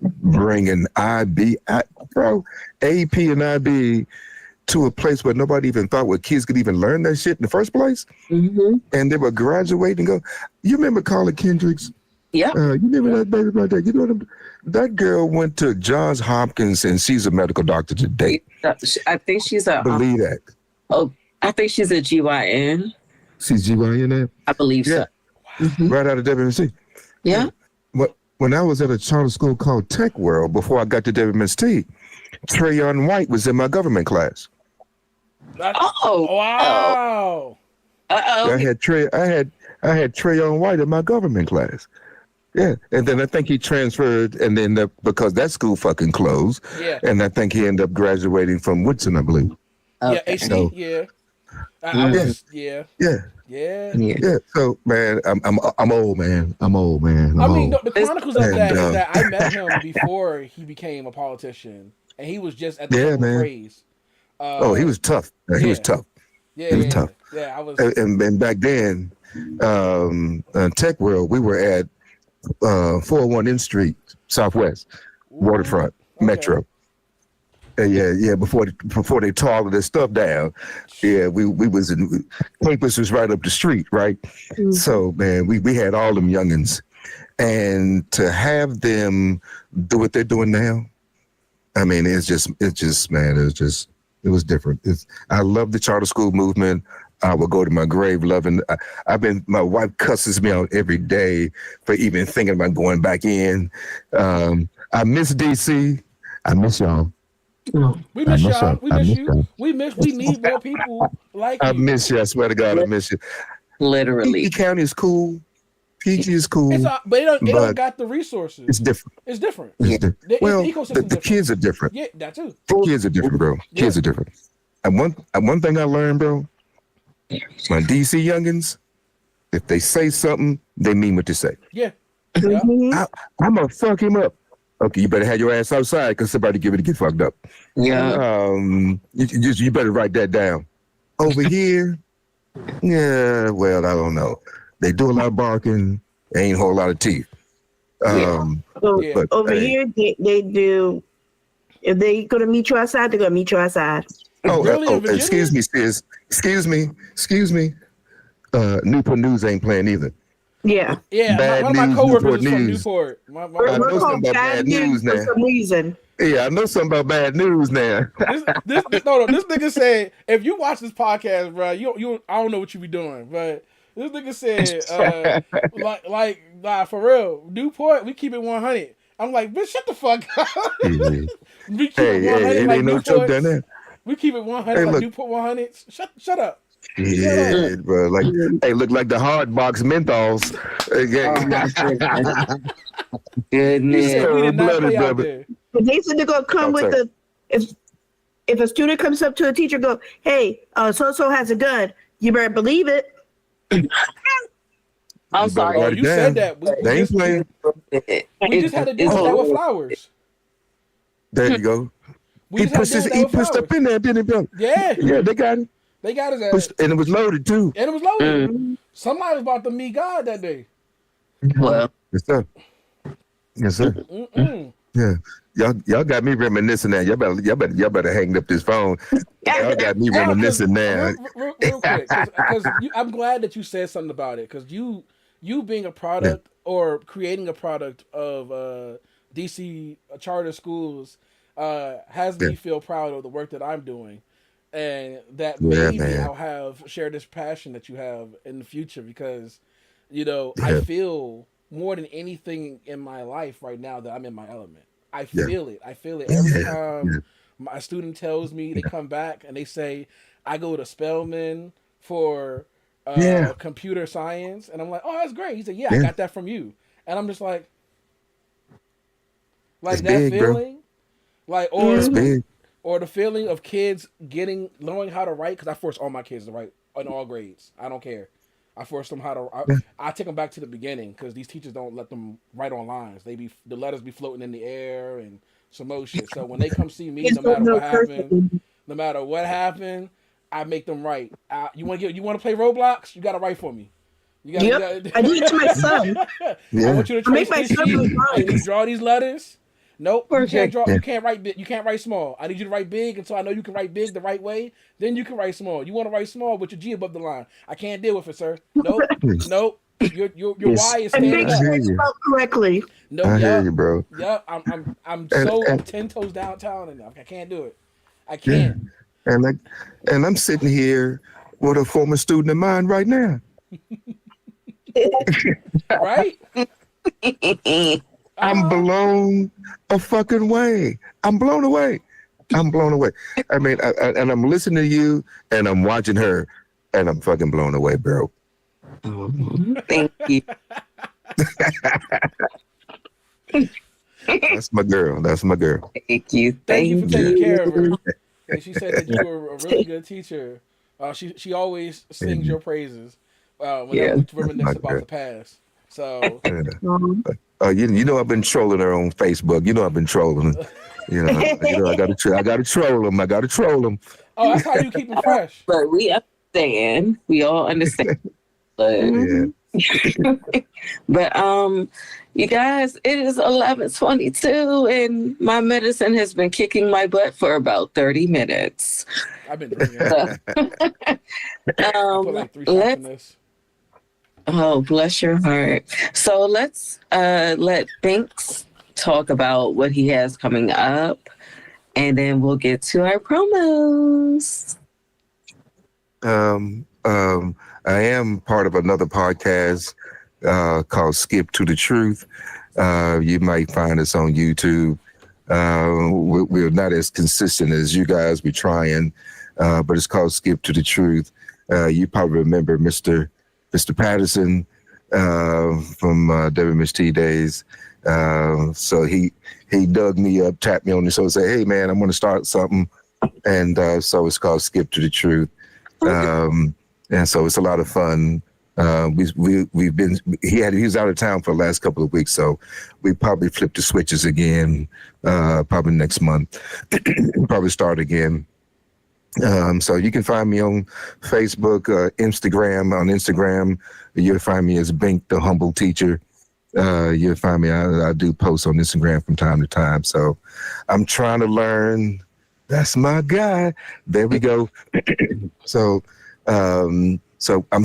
Bringing IB, bro, AP and IB to a place where nobody even thought where kids could even learn that shit in the first place. And they were graduating. You remember Carla Kendricks? Yeah. You remember that baby right there? You know that girl went to Johns Hopkins and she's a medical doctor today. I think she's a. Believe that. Oh, I think she's a GYN. She's GYN now? I believe so. right out of WMST. Yeah. When I was at a charter school called Tech World before I got to WMST, Trayon White was in my government class. Oh. Wow. Uh-oh. I had Trayon White in my government class. Yeah, and then I think he transferred, and then because that school fucking closed. Yeah. And I think he ended up graduating from Woodson, I believe. Yeah, AC, So- yeah. Yeah. Yeah. So man, I'm old, man. I'm old, man. I I'm mean, old. the chronicles of And, that is that I met him before he became a politician, and he was just at the top of man. praise. He was tough. He was tough. Yeah, He was tough. Yeah, I was. And back then, Tech World, we were at 401 N Street, Southwest, Waterfront, Okay. Metro. Yeah. Before they tore all of this stuff down, yeah, we was in campus was right up the street, right? So man, we had all them youngins, and to have them do what they're doing now, I mean, it was different. I love the charter school movement. I will go to my grave loving. My wife cusses me out every day for even thinking about going back in. I miss DC. I miss y'all. We miss y'all. y'all. We I miss miss you. y'all. We need more people like you. I miss you. I swear to God, I miss you. Literally. PG County is cool. PG is cool. But they don't but got the resources. It's different. It's different. It's different. The Well, ecosystem the different. kids are different. Yeah, that too. The kids are different, bro. Kids Yeah. are different. And one thing I learned, bro, my DC youngins, if they say something, they mean what they say. Yeah. I'm gonna fuck him up. Okay, you better have your ass outside because somebody give it to get fucked up. Yeah. You better write that down. Over here, yeah, well, I don't know. They do a lot of barking, ain't a whole lot of teeth. So Yeah. But, over hey. here, they do. If they gonna meet you outside, they're gonna meet you outside. Really, in Virginia? Excuse me, sis. Excuse me. Newport News ain't playing either. Yeah. Yeah, Bad one of my news, coworkers Newport is from News. Newport. I We're know called something about bad news for now. some reason. Yeah, I know something about bad news now. This nigga said, if you watch this podcast, bro, you I don't know what you be doing, but this nigga said, like for real, Newport, we keep it 100. I'm like, bitch, shut the fuck up. We keep it 100 it like ain't no Newport. joke down there. We keep it 100 Hey, like look. Newport 100s. Shut up. Yeah, bro. Like, hey, look like the hard box menthols. He said we did not Bloody play out brother. there. But they said they're gonna come with Okay. if a student comes up to a teacher, and go, hey, so has a gun. You better believe it. I'm sorry. Oh, Write it you said down. that. They ain't playing. We just had to do that with flowers. There you go. We just had to do that with pushed flowers. up in there, didn't he, bro? Yeah, Yeah, they got it. they got us at Pushed, and it was loaded too. and it was loaded. Somebody was about to meet God that day. Well, Yes, sir. Yes, sir. Yeah. Y'all got me reminiscing now. Y'all better hang up this phone. Y'all got me reminiscing now. Real quick, because I'm glad that you said something about it. Because you being a product or creating a product of DC charter schools has me feel proud of the work that I'm doing, and that maybe man. I'll share this passion that you have in the future. Because Yeah. I feel more than anything in my life right now that I'm in my element. I feel it. I feel it every time my student tells me, they come back and they say, I go to Spelman for computer science. And I'm like, oh, that's great. He said, I got that from you. And I'm just like It's that big, bro. feeling, It's big. or the feeling of kids knowing how to write. Cause I force all my kids to write in all grades. I don't care. I force them how to. I take them back to the beginning because these teachers don't let them write on lines. The letters be floating in the air and some more shit. So when they come see me, no matter what happened, I make them write. You want to play Roblox? You got to write for me. You gotta, I do it to my son. I want you to trace my this son sheet. write. And you draw these letters. Nope, you can't draw. Yeah. You can't write big. You can't write small. I need you to write big until I know you can write big the right way. Then you can write small. You want to write small with your G above the line. I can't deal with it, sir. Nope, nope. Your Y is And standing make up. sure it's spelled correctly. No, I hear yeah, you, bro. yeah. I'm And- so and- 10 toes downtown enough. I can't do it. I can't. And I'm sitting here with a former student of mine right now. Right? I'm blown a fucking way. I'm blown away. I'm blown away. I mean, and I'm listening to you, and I'm watching her, and I'm fucking blown away, bro. Thank you. That's my girl. That's my girl. Thank you. Thank you for taking you. care of her. And she said that you were a really good teacher. She always sings your praises whenever we reminisce about the past. So you know I've been trolling her on Facebook. You know I've been trolling her. I gotta troll them. I gotta troll them. Oh, that's how you keep them fresh. But we understand. We all understand. But but you guys, it is 11:22 and my medicine has been kicking my butt for about 30 minutes. I've been drinking. I put like 3 shots in this. Oh, bless your heart. So let's let Binks talk about what he has coming up, and then we'll get to our promos. I am part of another podcast called Skip to the Truth. You might find us on YouTube. We're not as consistent as you guys. We're trying, but it's called Skip to the Truth. You probably remember Mr. Patterson from WMHT days. So he dug me up, tapped me on the shoulder, and said, "Hey man, I'm going to start something," and so it's called Skip to the Truth. And so it's a lot of fun. We've been he was out of town for the last couple of weeks, so we probably flip the switches again. Probably next month, probably start again. So you can find me on Facebook, Instagram. On Instagram, you'll find me as Bink the Humble Teacher. You'll find me. I do posts on Instagram from time to time. So I'm trying to learn. That's my guy. There we go. So I'm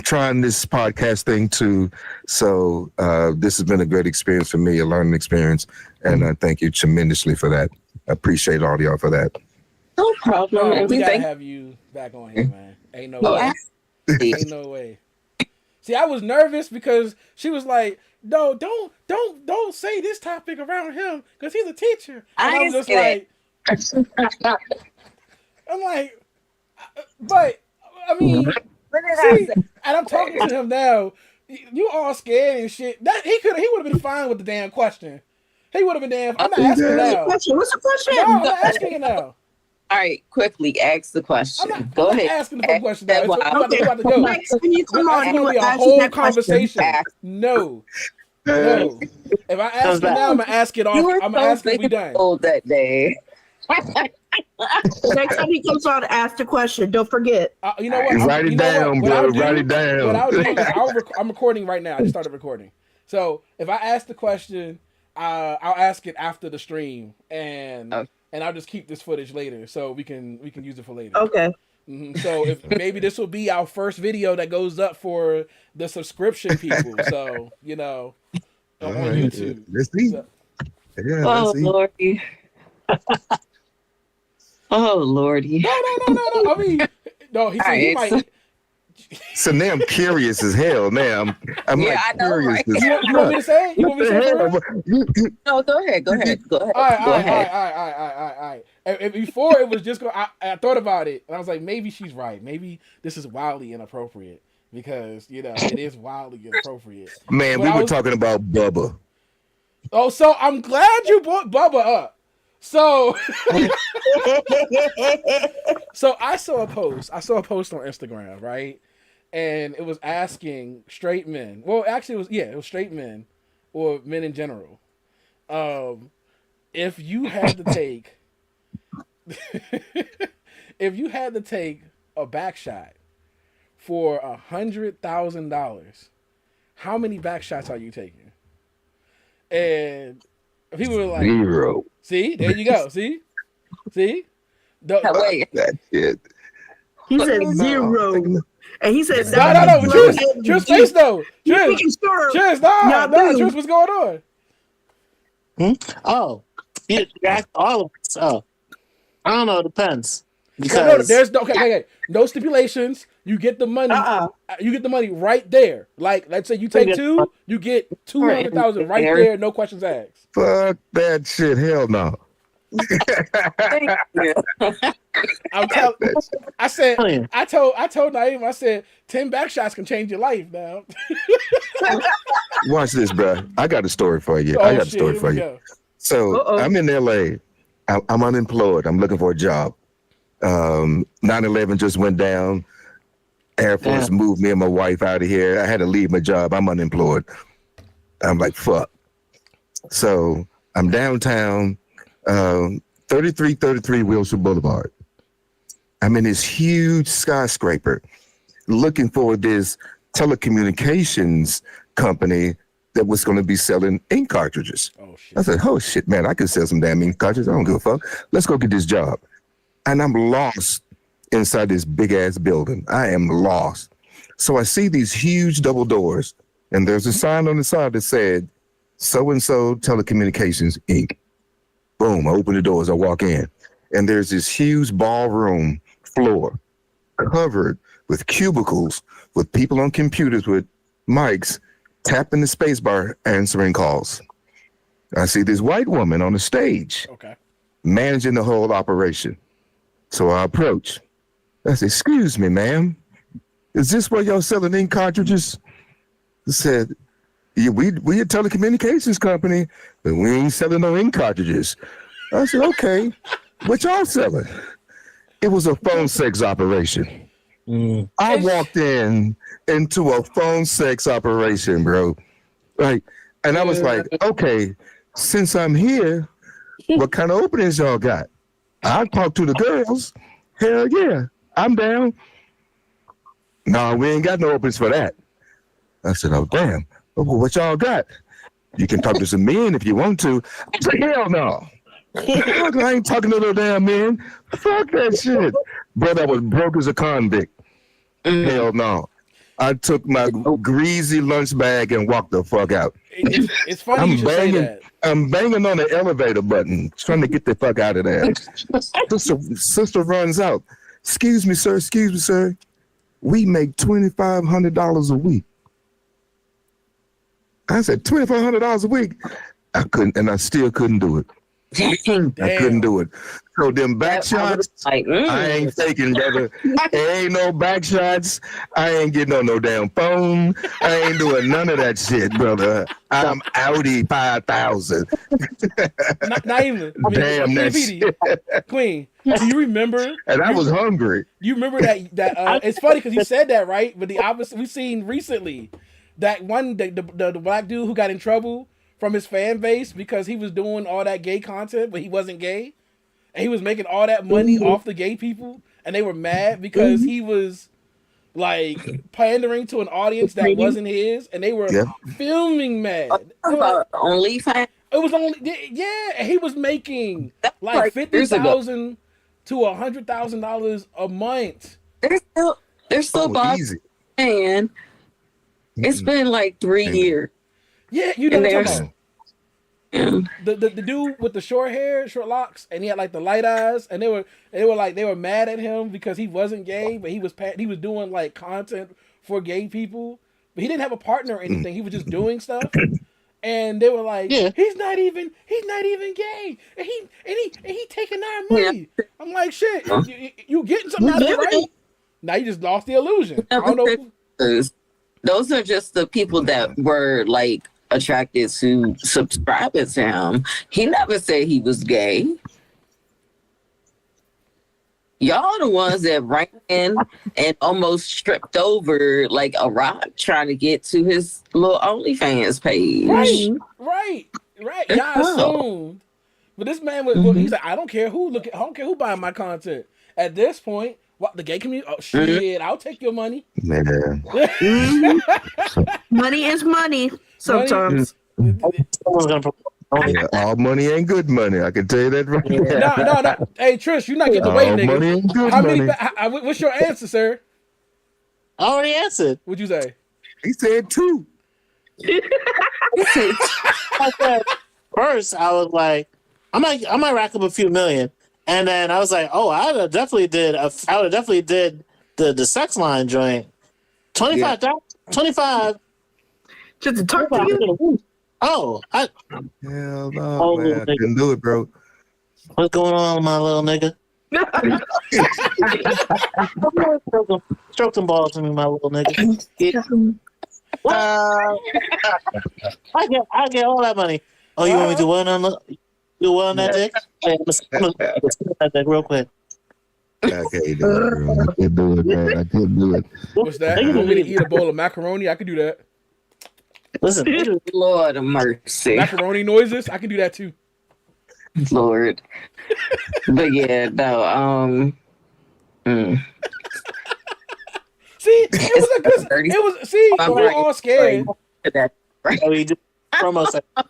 trying this podcast thing too. So this has been a great experience for me, a learning experience, and I thank you tremendously for that. I appreciate all y'all for that. No problem. Oh, we gotta have you back on here, man. Ain't no way. Ain't no way. See, I was nervous because she was like, "No, don't say this topic around him because he's a teacher." And I was just like, I'm like, but I mean, see, and I'm talking to him now. You all scared and shit. That he would have been fine with the damn question. He would have been damn. I'm not asking now. What's the question? No, I'm not asking you now. All right, quickly ask the question. Go ahead. Asking the question. Now. About to go. Next, when you come on, it's going to be a whole conversation. No. If I ask it now, I'm gonna ask it off. I'm gonna ask it. We done. That day. Next time he comes on, ask the question. Don't forget. You know what? Write it down, bro. Write it down. What I'll do is I'm recording right now. I just started recording. So if I ask the question, I'll ask it after the stream, and I'll just keep this footage later, so we can use it for later. Okay. Mm-hmm. So if maybe this will be our first video that goes up for the subscription people. So on YouTube. Let's see. So, Oh Lordy. Oh Lordy. No. I mean, no. He said he might. So now I'm curious as hell. Now I'm Yeah, like I know, curious. right? You want me to say? You want me to say? No, go ahead. All right. And before it was just I thought about it and I was like, maybe she's right. Maybe this is wildly inappropriate because it is wildly inappropriate. Man, we were talking about Bubba. Oh, so I'm glad you brought Bubba up. So I saw a post on Instagram, right? And it was asking straight men. Well, actually it was straight men or men in general. If you had to take a back shot for $100,000, how many back shots are you taking? And people were like 0. See, there you go. See. Wait. That shit. He said 0. And he said, no. Tryst face though. Tryst, no. Tryst, what's going on? Oh, you asked all of us. Oh, I don't know. It depends. Because there's okay. No stipulations. You get the money. You get the money right there. Like, let's say you take 2, you get 200,000 right there, no questions asked. Fuck that shit. Hell no. I'm telling. I told Naeem, I said 10 back shots can change your life now. Watch this, bro. I got a story for you. So I'm in LA. I'm unemployed. I'm looking for a job. 9/11 just went down. Air Force moved me and my wife out of here. I had to leave my job. I'm unemployed. I'm like, fuck. So I'm downtown, 3333 Wilshire Boulevard. I'm in this huge skyscraper looking for this telecommunications company that was going to be selling ink cartridges. Oh, shit. I said, oh, shit, man, I could sell some damn ink cartridges. I don't give a fuck. Let's go get this job. And I'm lost inside this big-ass building. I am lost. So I see these huge double doors, and there's a sign on the side that said, so-and-so Telecommunications, Inc. Boom, I open the doors, I walk in, and there's this huge ballroom floor covered with cubicles with people on computers with mics tapping the space bar answering calls. I see this white woman on the stage managing the whole operation. So I approach. I said, excuse me, ma'am, is this where y'all selling ink cartridges? I said, yeah, we a telecommunications company, but we ain't selling no ink cartridges. I said, okay, what y'all selling? It was a phone sex operation. I walked into a phone sex operation, bro. Right. And I was like, okay, since I'm here, what kind of openings y'all got? I talk to the girls. Hell yeah, I'm down. No, we ain't got no openings for that. I said, oh, damn. Oh, well, what y'all got? You can talk to some men if you want to. I said, hell no. I ain't talking to no damn men. Fuck that shit. Brother, I was broke as a convict. Hell no. I took my greasy lunch bag and walked the fuck out. It's funny you should say that. I'm banging on the elevator button, trying to get the fuck out of there. Sister runs out. Excuse me, sir. We make $2,500 a week. I said, $2,500 a week? I couldn't, and I still couldn't do it. I couldn't do it. So them back shots, I ain't taking, brother. There ain't no back shots. I ain't getting on no damn phone. I ain't doing none of that shit, brother. I'm Audi 5000. Not even. Damn that shit. Queen, do you remember? And I was hungry. You remember that it's funny because you said that, right? But the opposite we've seen recently. That one, the black dude who got in trouble from his fan base because he was doing all that gay content, but he wasn't gay. And he was making all that money off the gay people. And they were mad because he was like pandering to an audience that wasn't his. And they were filming mad. About OnlyFans? It was only, and he was making like $50,000 to $100,000 a month. They're still bothering. And it's been like 3 years. Yeah, you know what I'm talking about. The dude with the short hair, short locks, and he had like the light eyes, and they were mad at him because he wasn't gay, but he was doing like content for gay people, but he didn't have a partner or anything. He was just doing stuff, and they were like, he's not even gay, and he taking our money. I'm like, shit, you getting something out of it, right? Now you just lost the illusion. I don't know. Those are just the people that were like attracted to subscribing to him. He never said he was gay. Y'all the ones that ran in and almost stripped over like a rock trying to get to his little OnlyFans page. Right. Y'all assumed. But this man was he's like, I don't care who buying my content. At this point, what, the gay community? Oh shit! I'll take your money. Man. Money is money. Sometimes. All money ain't good money. I can tell you that right now. No. Hey, Tryst, you're not getting away, nigga. Money ain't good money. What's your answer, sir? I already answered. What'd you say? He said 2. First, I was like, I might rack up a few million. And then I was like, oh, I would have definitely did the sex line joint. $25. 25. Just to talk to you. Oh, Hell no, Oh, man. I nigga. couldn't do it, bro. what's going on, my little nigga? Stroke them balls to me, my little nigga. Yeah. I get all that money. Oh, you want me to do one on that dick? Hey, let's that dick real quick. I can't do it, bro. I can't do it, man. I couldn't do it. What's that? You want me to eat a bowl of macaroni? I can do that. Listen, Lord of mercy. Macaroni noises? I can do that too. Lord. But yeah, no, See, it was a good. It was. See, we're all scared. promo section.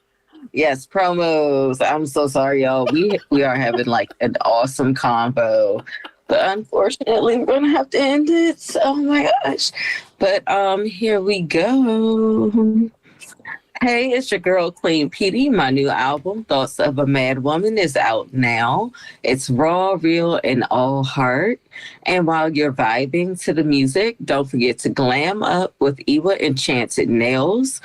Yes, promos. I'm so sorry, y'all. We are having like an awesome combo, but unfortunately, we're gonna have to end it. Oh my gosh! But here we go. Hey, it's your girl Queen Pedii. My new album, Thoughts of a Mad Woman, is out now. It's raw, real, and all heart. And while you're vibing to the music, don't forget to glam up with Iwa Enchanted Nails,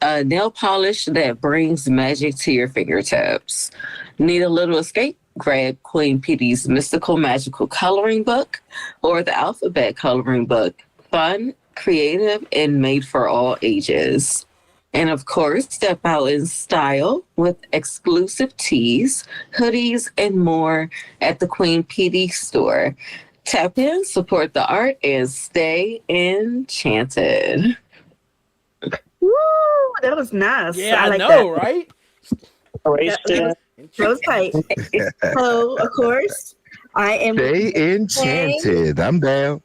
a nail polish that brings magic to your fingertips. Need a little escape? Grab Queen Pedii's Mystical Magical Coloring Book or the Alphabet Coloring Book. Fun, creative, and made for all ages. And of course, step out in style with exclusive tees, hoodies, and more at the Queen Pedii store. Tap in, support the art, and stay enchanted. Woo, that was nice. Yeah, I like know, that. right? That was tight. So, of course, I am. Stay enchanted. I'm down.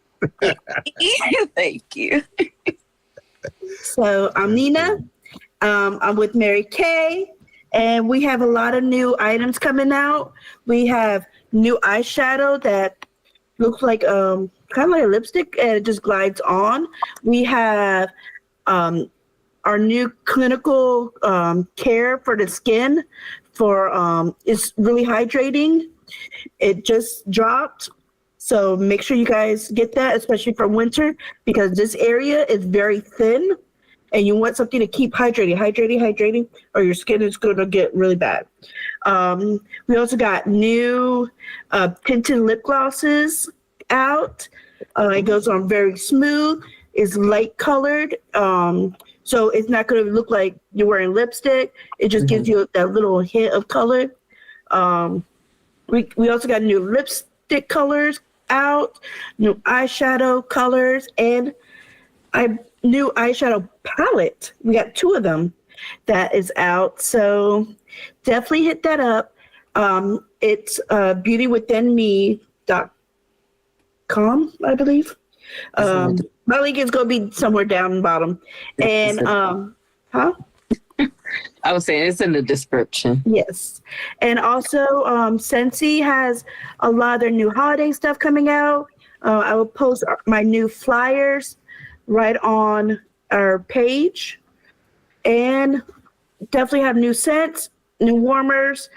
Thank you. So, I'm Nina. I'm with Mary Kay, and we have a lot of new items coming out. We have new eyeshadow that looks like kind of like a lipstick, and it just glides on. We have our new clinical care for the skin. It's really hydrating. It just dropped, so make sure you guys get that, especially for winter, because this area is very thin. And you want something to keep hydrating, or your skin is going to get really bad. We also got new tinted lip glosses out. It goes on very smooth. It's light colored. So it's not going to look like you're wearing lipstick. It just gives you that little hint of color. We also got new lipstick colors out, new eyeshadow colors, and new eyeshadow palette. We got 2 of them that is out. So definitely hit that up. It's beautywithinme.com, I believe. My link is going to be somewhere down the bottom. And, I was saying it's in the description. Yes. And also, Scentsy has a lot of their new holiday stuff coming out. I will post my new flyers right on our page, and definitely have new scents, new warmers,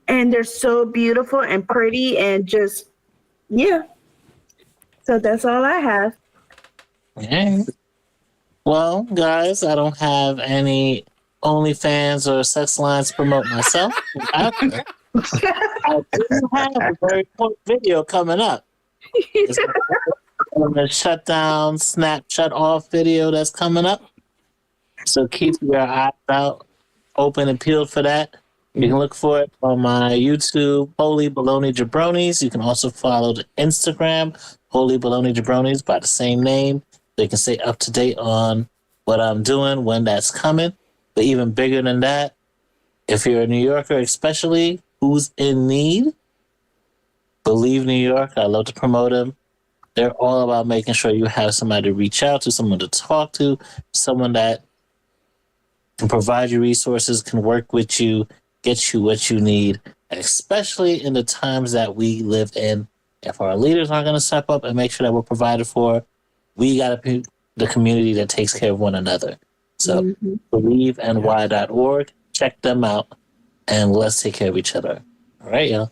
and they're so beautiful and pretty, and just, yeah. So that's all I have. Okay. Well, guys, I don't have any OnlyFans or sex lines to promote myself. I do have a very important video coming up. It's the shutdown, snap, shut off video that's coming up. So keep your eyes out, open and peeled for that. You can look for it on my YouTube, Holy Baloney Jabronis. You can also follow the Instagram, Holy Baloney Jabronis, by the same name. They can stay up to date on what I'm doing, when that's coming. But even bigger than that, if you're a New Yorker, especially who's in need, Believe New York. I love to promote them. They're all about making sure you have somebody to reach out to, someone to talk to, someone that can provide you resources, can work with you, get you what you need, especially in the times that we live in. If our leaders aren't going to step up and make sure that we're provided for, we got to be the community that takes care of one another. So BelieveNY.org, check them out, and let's take care of each other. All right, y'all.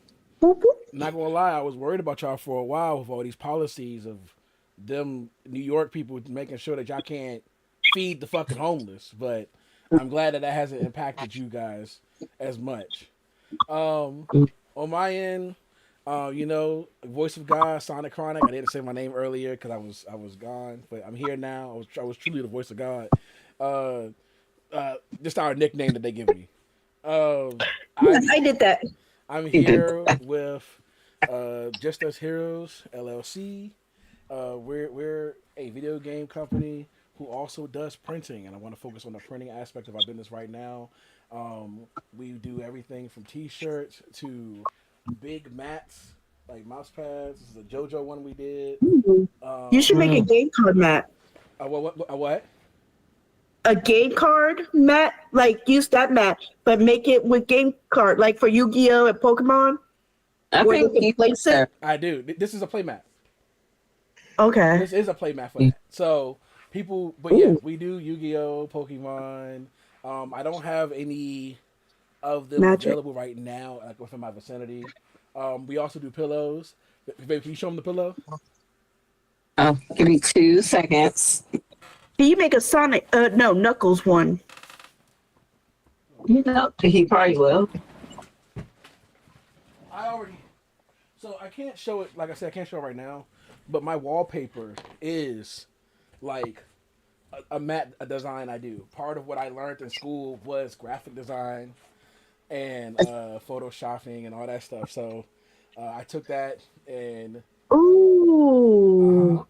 Not gonna lie, I was worried about y'all for a while with all these policies of them New York people making sure that y'all can't feed the fucking homeless. But I'm glad that hasn't impacted you guys as much. On my end, voice of God, Sonic Chronic. I didn't say my name earlier because I was gone, but I'm here now. I was truly the voice of God. Just our nickname that they give me. I did that. I'm here with Just Us Heroes LLC. We're a video game company who also does printing, and I want to focus on the printing aspect of our business right now. We do everything from T-shirts to big mats like mouse pads. This is a JoJo one we did. You should make a game card mat. What? A game card mat, like use that mat, but make it with game card, like for Yu-Gi-Oh and Pokemon. I where think they can place it. I do. This is a playmat. Okay. This is a playmat for that. So people, but yeah, we do Yu-Gi-Oh, Pokemon. I don't have any of them available right now, like within my vicinity. We also do pillows. Baby, can you show them the pillow? Give me 2 seconds. Can you make a Sonic? No, Knuckles one. You know, he probably will. So I can't show it. Like I said, I can't show it right now. But my wallpaper is like a design I do. Part of what I learned in school was graphic design and photoshopping and all that stuff. So I took that and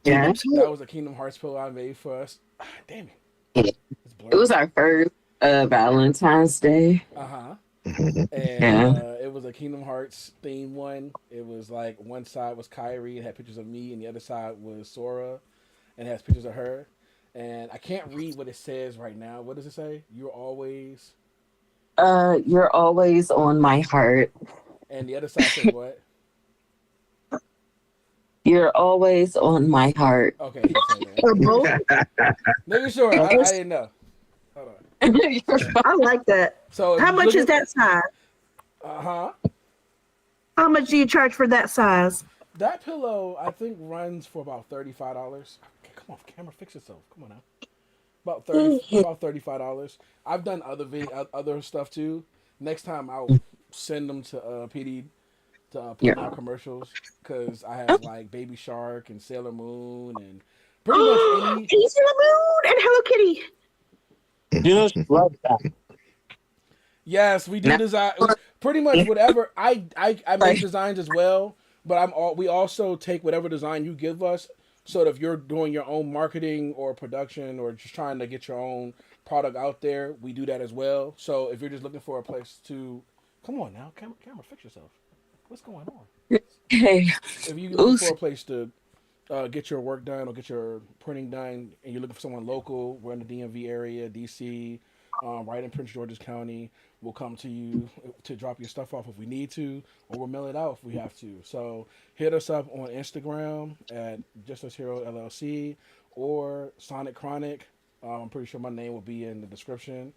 Yeah. that was a Kingdom Hearts pillow I made for us. Damn it. It was our first Valentine's Day. And it was a Kingdom Hearts themed one. It was like one side was Kyrie and had pictures of me, and the other side was Sora and has pictures of her. And I can't read what it says right now. What does it say? You're always on my heart. And the other side says what? You're always on my heart. Okay, he said that. Making sure. I didn't know. Hold on. I like that. So how much is that size? How much do you charge for that size? That pillow, I think, runs for about $35. Okay, come on, camera, fix yourself. Come on now. About $35. I've done other stuff too. Next time I'll send them to PD to put out commercials because I have like Baby Shark and Sailor Moon and pretty much any Sailor Moon and Hello Kitty. You know, love that. Yes, we do design pretty much whatever. I make designs as well, but we also take whatever design you give us. So that if you're doing your own marketing or production or just trying to get your own product out there, we do that as well. So if you're just looking for a place to, come on now, camera, fix yourself. What's going on? Hey, if you're looking for a place to get your work done or get your printing done, and you're looking for someone local, we're in the DMV area, DC, right in Prince George's County. We'll come to you to drop your stuff off if we need to, or we'll mail it out if we have to. So hit us up on Instagram at Just Us Hero LLC or Sonic Chronic. I'm pretty sure my name will be in the description,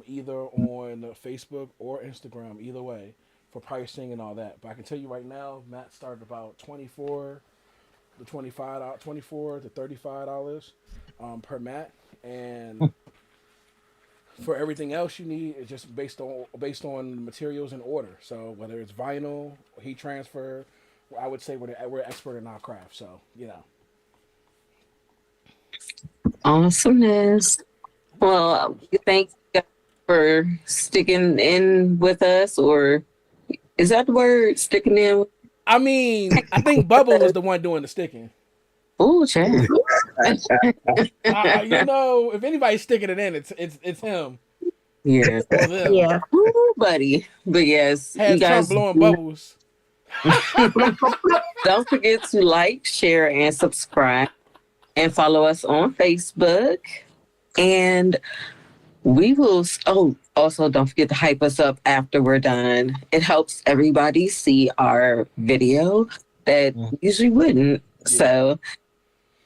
either on Facebook or Instagram, either way, for pricing and all that. But I can tell you right now, Matt started about $24 to $35 per mat, and for everything else you need, it's just based on materials and order. So whether it's vinyl, heat transfer, I would say we're expert in our craft. So Awesomeness. Well, thank you guys for sticking in with us, or is that the word, sticking in? I mean, I think Bubble was the one doing the sticking. Oh, sure. If anybody's sticking it in, it's him. Yeah. Yeah. Ooh, buddy. But yes, you guys blowing bubbles. Don't forget to like, share, and subscribe, and follow us on Facebook. And we will. Oh, also don't forget to hype us up after we're done. It helps everybody see our video that usually wouldn't. Yeah. So,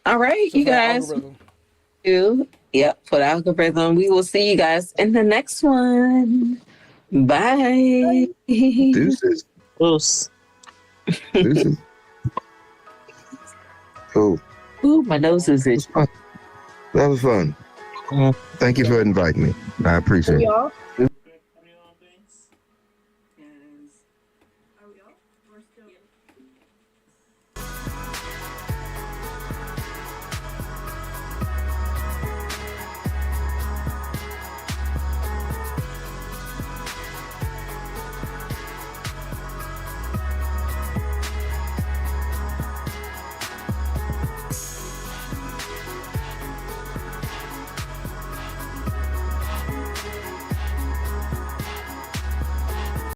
all right, so you guys. For the algorithm. We will see you guys in the next one. Bye. Deuces. Deuces. Cool. Ooh, my nose is itchy. That was fun. Yeah. Thank you for inviting me. I appreciate it. Y'all.